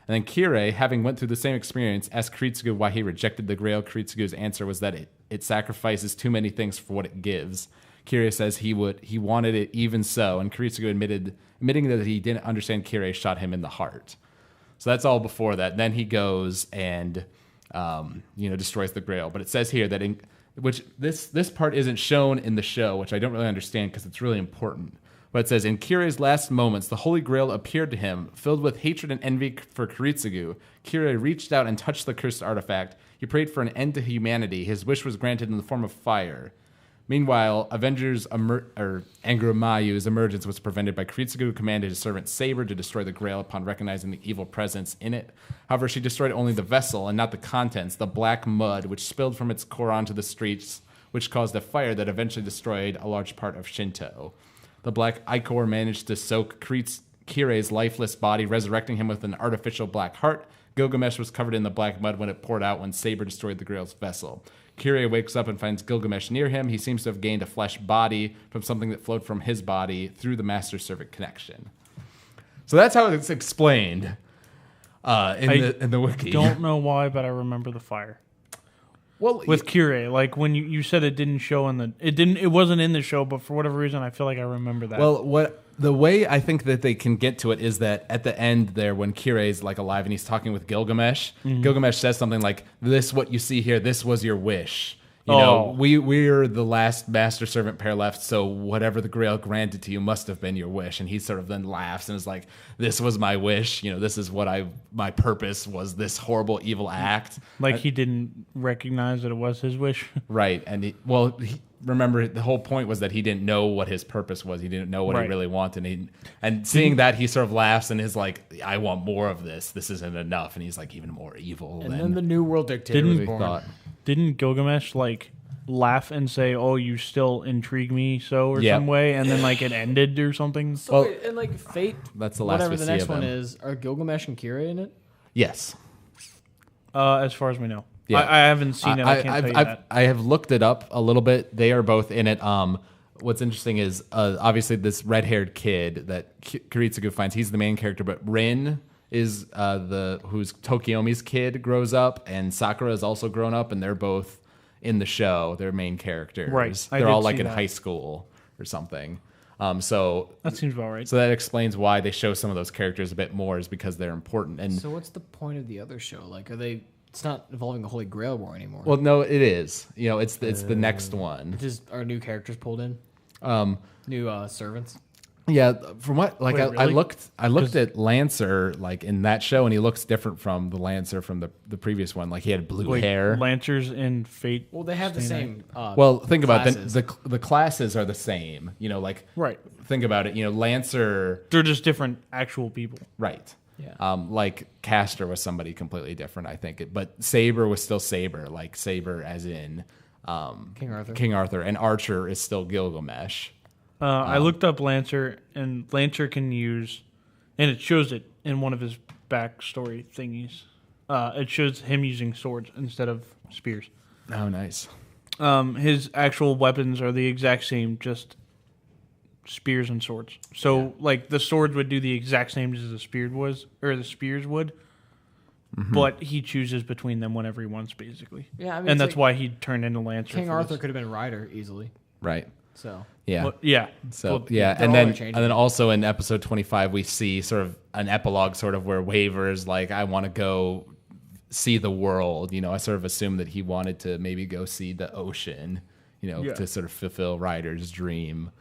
And then Kirei, having went through the same experience, asked Kiritsugu why he rejected the Grail. Kiritsugu's answer was that it sacrifices too many things for what it gives. Kirei says he wanted it even so, and Kiritsugu admitting that he didn't understand Kirei, shot him in the heart. So that's all before that. Then he goes and destroys the Grail. But it says here that which this part isn't shown in the show, which I don't really understand because it's really important. But it says, in Kirei's last moments, the Holy Grail appeared to him, filled with hatred and envy for Kiritsugu. Kirei reached out and touched the cursed artifact. He prayed for an end to humanity. His wish was granted in the form of fire. Meanwhile, Avengers Angra Mayu's emergence was prevented by Kiritsugu, who commanded his servant Saber to destroy the Grail upon recognizing the evil presence in it. However, she destroyed only the vessel and not the contents, the black mud, which spilled from its core onto the streets, which caused a fire that eventually destroyed a large part of Shinto. The black ichor managed to soak Kirei's lifeless body, resurrecting him with an artificial black heart. Gilgamesh was covered in the black mud when it poured out when Saber destroyed the Grail's vessel. Kirei wakes up and finds Gilgamesh near him. He seems to have gained a flesh body from something that flowed from his body through the master-servant connection. So that's how it's explained in the wiki. I don't know why, but I remember the fire. Well, With Kirei, like when you said it didn't show it wasn't in the show, but for whatever reason I feel like I remember that. Well, the way I think that they can get to it is that at the end there, when Kirei's like alive and he's talking with Gilgamesh, Gilgamesh says something like, "This, what you see here, this was your wish. You know, we're the last master servant pair left, so whatever the Grail granted to you must have been your wish." And he sort of then laughs and is like, "This was my wish. This is what my purpose was. This horrible, evil act." like he didn't recognize that it was his wish. Right, and remember, the whole point was that he didn't know what his purpose was. He didn't know what he really wanted. And seeing that, he sort of laughs and is like, "I want more of this. This isn't enough." And he's like even more evil. And then the New World Dictator was born. Didn't Gilgamesh laugh and say, "Oh, you still intrigue me so," or some way, and then it ended or something? So and Fate, that's the last whatever we the see next of one him. is, are Gilgamesh and Kirei in it? Yes. As far as we know. Yeah. I haven't seen it. I can't tell you that. I have looked it up a little bit. They are both in it. What's interesting is obviously this red-haired kid that Kiritsugu finds. He's the main character, but Rin is who's Tokiomi's kid, grows up, and Sakura is also grown up, and they're both in the show. They're main characters. Right. They're all in high school or something. So That seems about right. so that explains why they show some of those characters a bit more, is because they're important. And So what's the point of the other show? Like, are they? It's not involving a Holy Grail war anymore. well, no, it is. It's the next one. Just are new characters pulled in? New servants. Yeah, from what Wait, I really? looked at Lancer like in that show, and he looks different from the Lancer from the previous one. Like he had blue hair. Lancers in Fate. Well, they have the Stay same. Well, think about classes. the classes are the same. Like Right. think about it. Lancer, They're just different actual people. right? Yeah. Like Castor was somebody completely different, I think. But Saber was still Saber, like Saber as in King Arthur. King Arthur, and Archer is still Gilgamesh. I looked up Lancer, and Lancer can use, and it shows it in one of his backstory thingies. It shows him using swords instead of spears. Oh, nice. His actual weapons are the exact same, just spears and swords. So, like, the swords would do the exact same as the spears would, but he chooses between them whenever he wants, basically. Yeah, I mean, and it's that's like why he turned into Lancer. King for Arthur this. could have been Ryder easily. Right. So Yeah. Well, yeah. So Well, yeah, they're and all then interchangeable. also in episode 25 we see sort of an epilogue, sort of where Waver's like, I want to go see the world. I sort of assumed that he wanted to maybe go see the ocean, Yeah. to sort of fulfill Ryder's dream.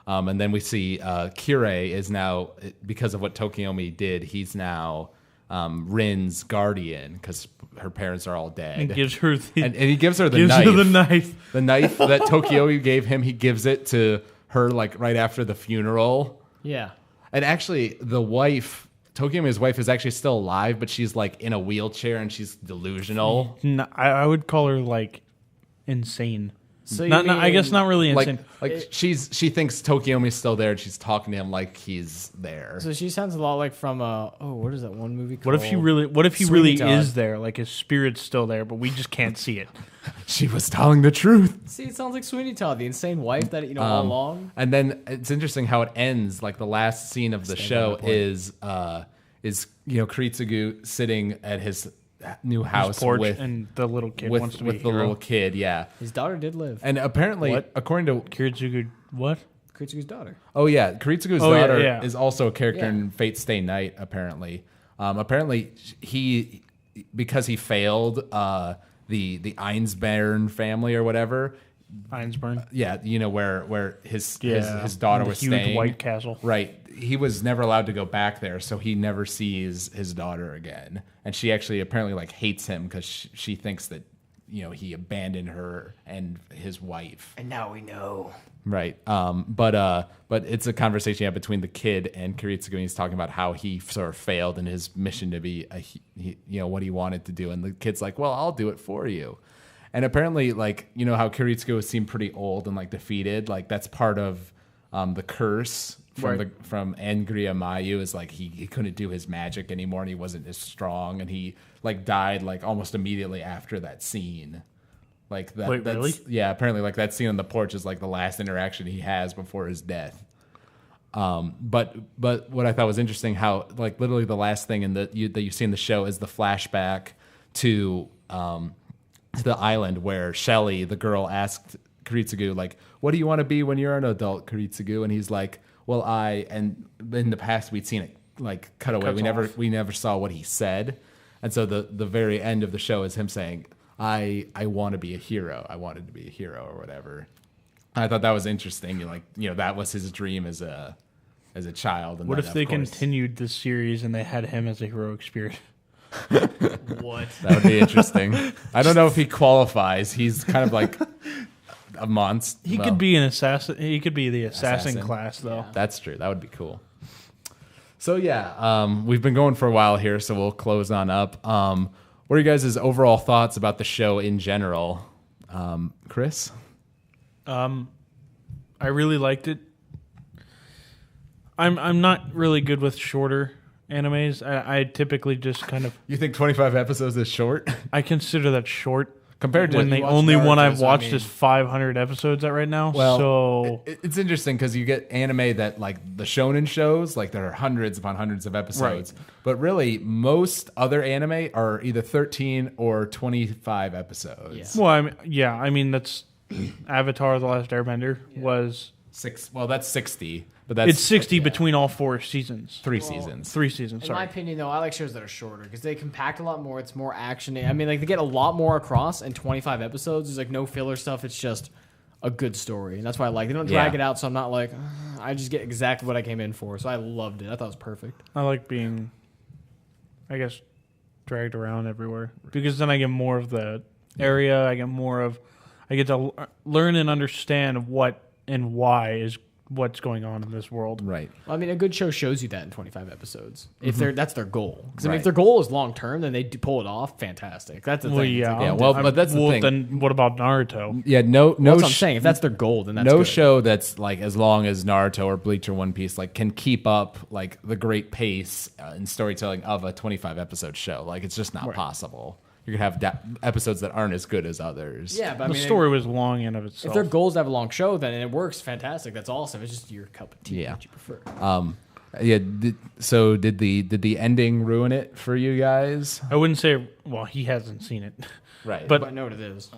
And then we see Kirei is now, because of what Tokiomi did, he's now Rin's guardian because her parents are all dead. And gives her the, and he gives her the gives knife. her the knife. The knife that Tokiomi gave him, he gives it to her like right after the funeral. yeah, And actually, the wife, Tokiomi's wife, is actually still alive, but she's like in a wheelchair and she's delusional. No, I would call her like insane. so I guess not really Like, insane. she thinks Tokiomi's still there, and she's talking to him like he's there. So she sounds a lot like from what is that one movie called? What if he Sweeney really Todd. is there? Like his spirit's still there, but we just can't see it. She was telling the truth. See, it sounds like Sweeney Todd, the insane wife that all along. And then it's interesting how it ends. Like the last scene of the show is Kiritsugu sitting at his new house Porch with and the little kid wants to be a the hero. little kid. Yeah, His daughter did live. and apparently, What? according to Kiritsugu, what? Kiritsugu's daughter. Kiritsugu's Oh, yeah, daughter yeah. is also a character Yeah. in Fate Stay Night. Apparently, he because he failed the Einsbaern family or whatever. Einsburn. Yeah, where his Yeah, daughter the was huge staying. White Castle. Right. He was never allowed to go back there, so he never sees his daughter again. And she actually apparently like hates him because she thinks that he abandoned her and his wife. And now we know. Right. But it's a conversation between the kid and Kiritsugu. And he's talking about how he sort of failed in his mission to be what he wanted to do, and the kid's like, "Well, I'll do it for you." And apparently, like, how Kiritsugu seemed pretty old and like defeated. Like that's part of the curse from Angria Mayu, is like he couldn't do his magic anymore and he wasn't as strong, and he like died like almost immediately after that scene. Like that. Wait, really? Yeah. Apparently, like that scene on the porch is like the last interaction he has before his death. But what I thought was interesting, how like literally the last thing that you see in the show is the flashback to the island where Shelly, the girl, asked Kiritsugu, like, what do you want to be when you're an adult, Kiritsugu? And he's like, well, and in the past we'd seen it like cut away. Cuts We never saw what he said. And so the very end of the show is him saying, I want to be a hero. I wanted to be a hero or whatever. And I thought that was interesting. Like, that was his dream as a child. And What then, if of they course, continued this series and they had him as a heroic spirit? What? That would be interesting. I don't know if he qualifies. He's kind of like a monster. He could be an assassin. He could be the assassin Assassin. class, though. That's true. That would be cool. So yeah, we've been going for a while here, so we'll close on up. What are you guys' overall thoughts about the show in general? Chris? I really liked it. I'm not really good with shorter animes. I typically just kind of You think 25 episodes is short? I consider that short Compared to when the watch only one Naruto, I've so I watched mean- is 500 episodes at right now. Well, so it's interesting because you get anime that, like the shonen shows, like there are hundreds upon hundreds of episodes. Right. But really, most other anime are either 13 or 25 episodes. Yeah. well, I mean that's Avatar: The Last Airbender was Well, that's 60, but that's It's 60 between all 4 seasons. 3 seasons. 3 seasons, In my sorry. opinion, though, I like shows that are shorter because they compact a lot more. It's more action. I mean, like they get a lot more across in 25 episodes. There's like no filler stuff. It's just a good story, and that's why I like. They don't drag Yeah. it out, so I'm not like I just get exactly what I came in for. So I loved it. I thought it was perfect. I like being, I guess, dragged around everywhere because then I get more of the area. I get to learn and understand what and why is what's going on in this world. Right. Well, I mean, a good show shows you that in 25 episodes. If that's their goal, because I mean, Right. if their goal is long term, then they do pull it off. Fantastic. That's the Well, thing. It's yeah. like, Yeah, well, but that's the thing. Then what about Naruto? Yeah, no that's what I'm sh- saying. If that's their goal, then that's no good. show that's like as long as Naruto or Bleach or One Piece like can keep up like the great pace in storytelling of a 25 episode show. Like it's just not possible. You're gonna have episodes that aren't as good as others. Yeah, but I The mean, story was long in of if itself. their goal is to have a long show, then it works. Fantastic. That's awesome. It's just your cup of tea. Yeah. What you prefer. Yeah. So did the ending ruin it for you guys? I wouldn't say. Well, he hasn't seen it, Right. But- But I know what it is.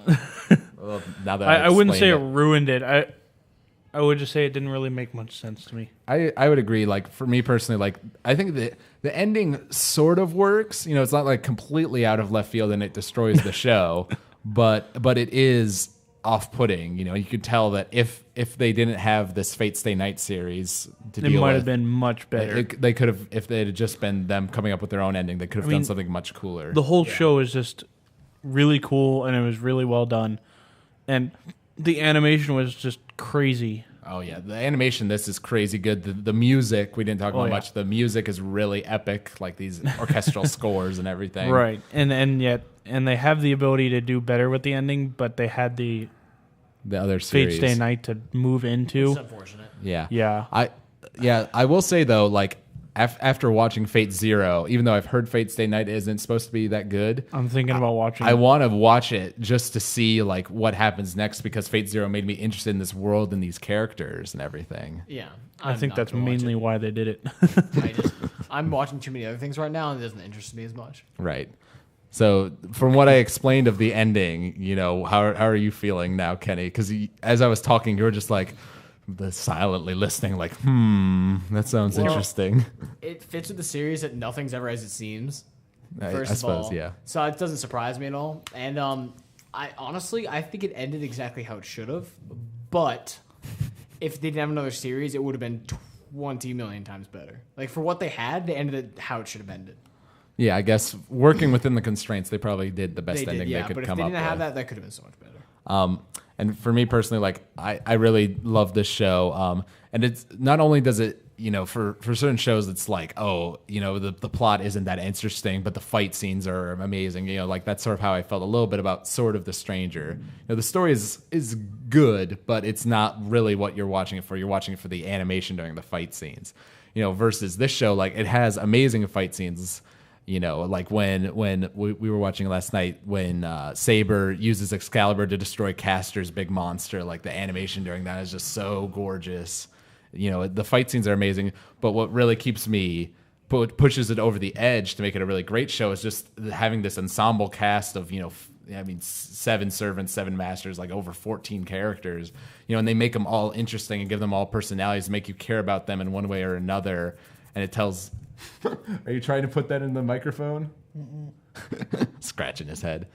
Well, now that I wouldn't say it explained ruined it. I would just say it didn't really make much sense to me. I would agree. Like for me personally, like I think the ending sort of works. You know, it's not like completely out of left field and it destroys the show, but it is off-putting. You know, you could tell that if they didn't have this Fate Stay Night series to It deal might with, have been much better. they could have, if they had just been them coming up with their own ending, they could have done something much cooler. The whole show is just really cool, and it was really well done, and the animation was just crazy. Oh yeah, the animation. This is crazy good. The music we didn't talk about yeah. much. The music is really epic, like these orchestral scores and everything. Right, and yet they have the ability to do better with the ending, but they had the The other Fate series. Stay Night to move into. It's unfortunate. Yeah. Yeah. I will say though, like after watching Fate Zero, even though I've heard Fate Stay Night isn't supposed to be that good, I'm thinking about watching. I want to watch it just to see like what happens next because Fate Zero made me interested in this world and these characters and everything. Yeah. I think that's gonna watch mainly it. why they did it. I'm watching too many other things right now, and it doesn't interest me as much. Right. So from what I explained of the ending, you know, how are you feeling now, Kenny? Because as I was talking, you were just like silently listening, like, that sounds interesting. It fits with the series that nothing's ever as it seems. I First of suppose, all, yeah. So it doesn't surprise me at all. And I honestly, I think it ended exactly how it should have. But if they didn't have another series, it would have been 20 million times better. Like for what they had, they ended it how it should have ended. Yeah, I guess working within the constraints, they probably did the best They did, ending yeah. they could But if come they up didn't have with. that, that could have been so much better. And for me personally, like I really love this show. And it's not only does it, you know, for certain shows, it's like, oh, you know, the plot isn't that interesting, but the fight scenes are amazing. You know, like that's sort of how I felt a little bit about Sword of the Stranger. You know, the story is good, but it's not really what you're watching it for. You're watching it for the animation during the fight scenes. You know, versus this show, like it has amazing fight scenes. You know, like when we were watching last night when Saber uses Excalibur to destroy Castor's big monster, like the animation during that is just so gorgeous. You know, the fight scenes are amazing, but what really keeps me pushes it over the edge to make it a really great show is just having this ensemble cast of, you know, 7 servants, 7 masters, like over 14 characters, you know, and they make them all interesting and give them all personalities, make you care about them in one way or another. And it tells. Are you trying to put that in the microphone? Scratching his head.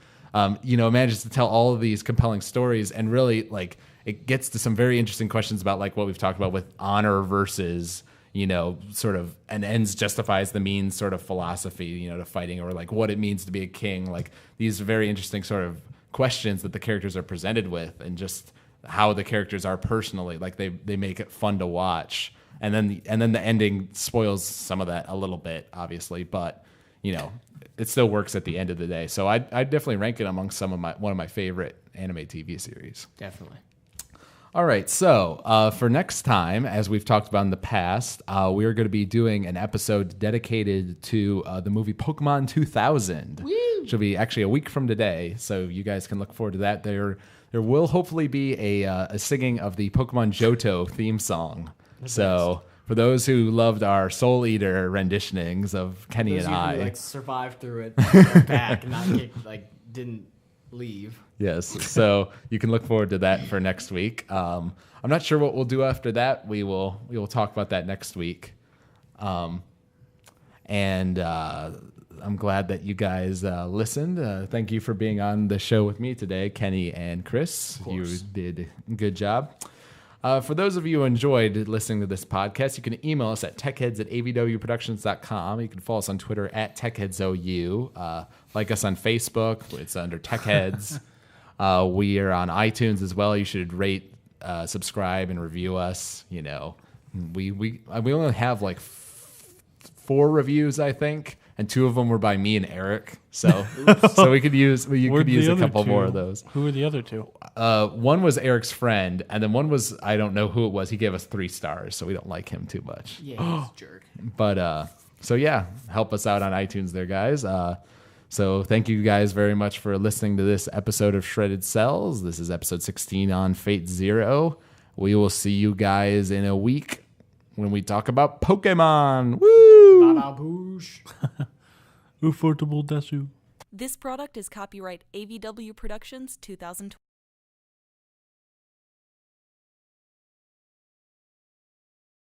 You know, manages to tell all of these compelling stories and really like it gets to some very interesting questions about like what we've talked about with honor versus, you know, sort of an ends justifies the means sort of philosophy, you know, to fighting or like what it means to be a king. Like these very interesting sort of questions that the characters are presented with and just how the characters are personally. Like they make it fun to watch. And then the ending spoils some of that a little bit, obviously, but you know, it still works at the end of the day. So I definitely rank it among one of my favorite anime TV series. Definitely. All right, so for next time, as we've talked about in the past, we are going to be doing an episode dedicated to the movie Pokemon 2000, which will be actually a week from today. So you guys can look forward to that. There will hopefully be a singing of the Pokemon Johto theme song. So for those who loved our Soul Eater renditionings of Kenny Those and of you I, who, like survived through it, went back, and not kicked, like didn't leave. Yes. So you can look forward to that for next week. I'm not sure what we'll do after that. We will talk about that next week. And I'm glad that you guys listened. Thank you for being on the show with me today, Kenny and Chris. You did a good job. For those of you who enjoyed listening to this podcast, you can email us at techheads@avwproductions.com. You can follow us on Twitter at techheadsou. Like us on Facebook. It's under Techheads. We are on iTunes as well. You should rate, subscribe, and review us. You know, we only have like 4 reviews, I think, and 2 of them were by me and Eric. So we could use a couple more of those. Who are the other 2? One was Eric's friend, and then one was, I don't know who it was. He gave us 3 stars, so we don't like him too much. Yeah, he's a jerk. But so yeah, help us out on iTunes there, guys. So thank you guys very much for listening to this episode of Shredded Cels. This is episode 16 on Fate Zero. We will see you guys in a week when we talk about Pokemon. Woo! Baba-boosh. Ufotable desu. This product is copyright AVW Productions 2020.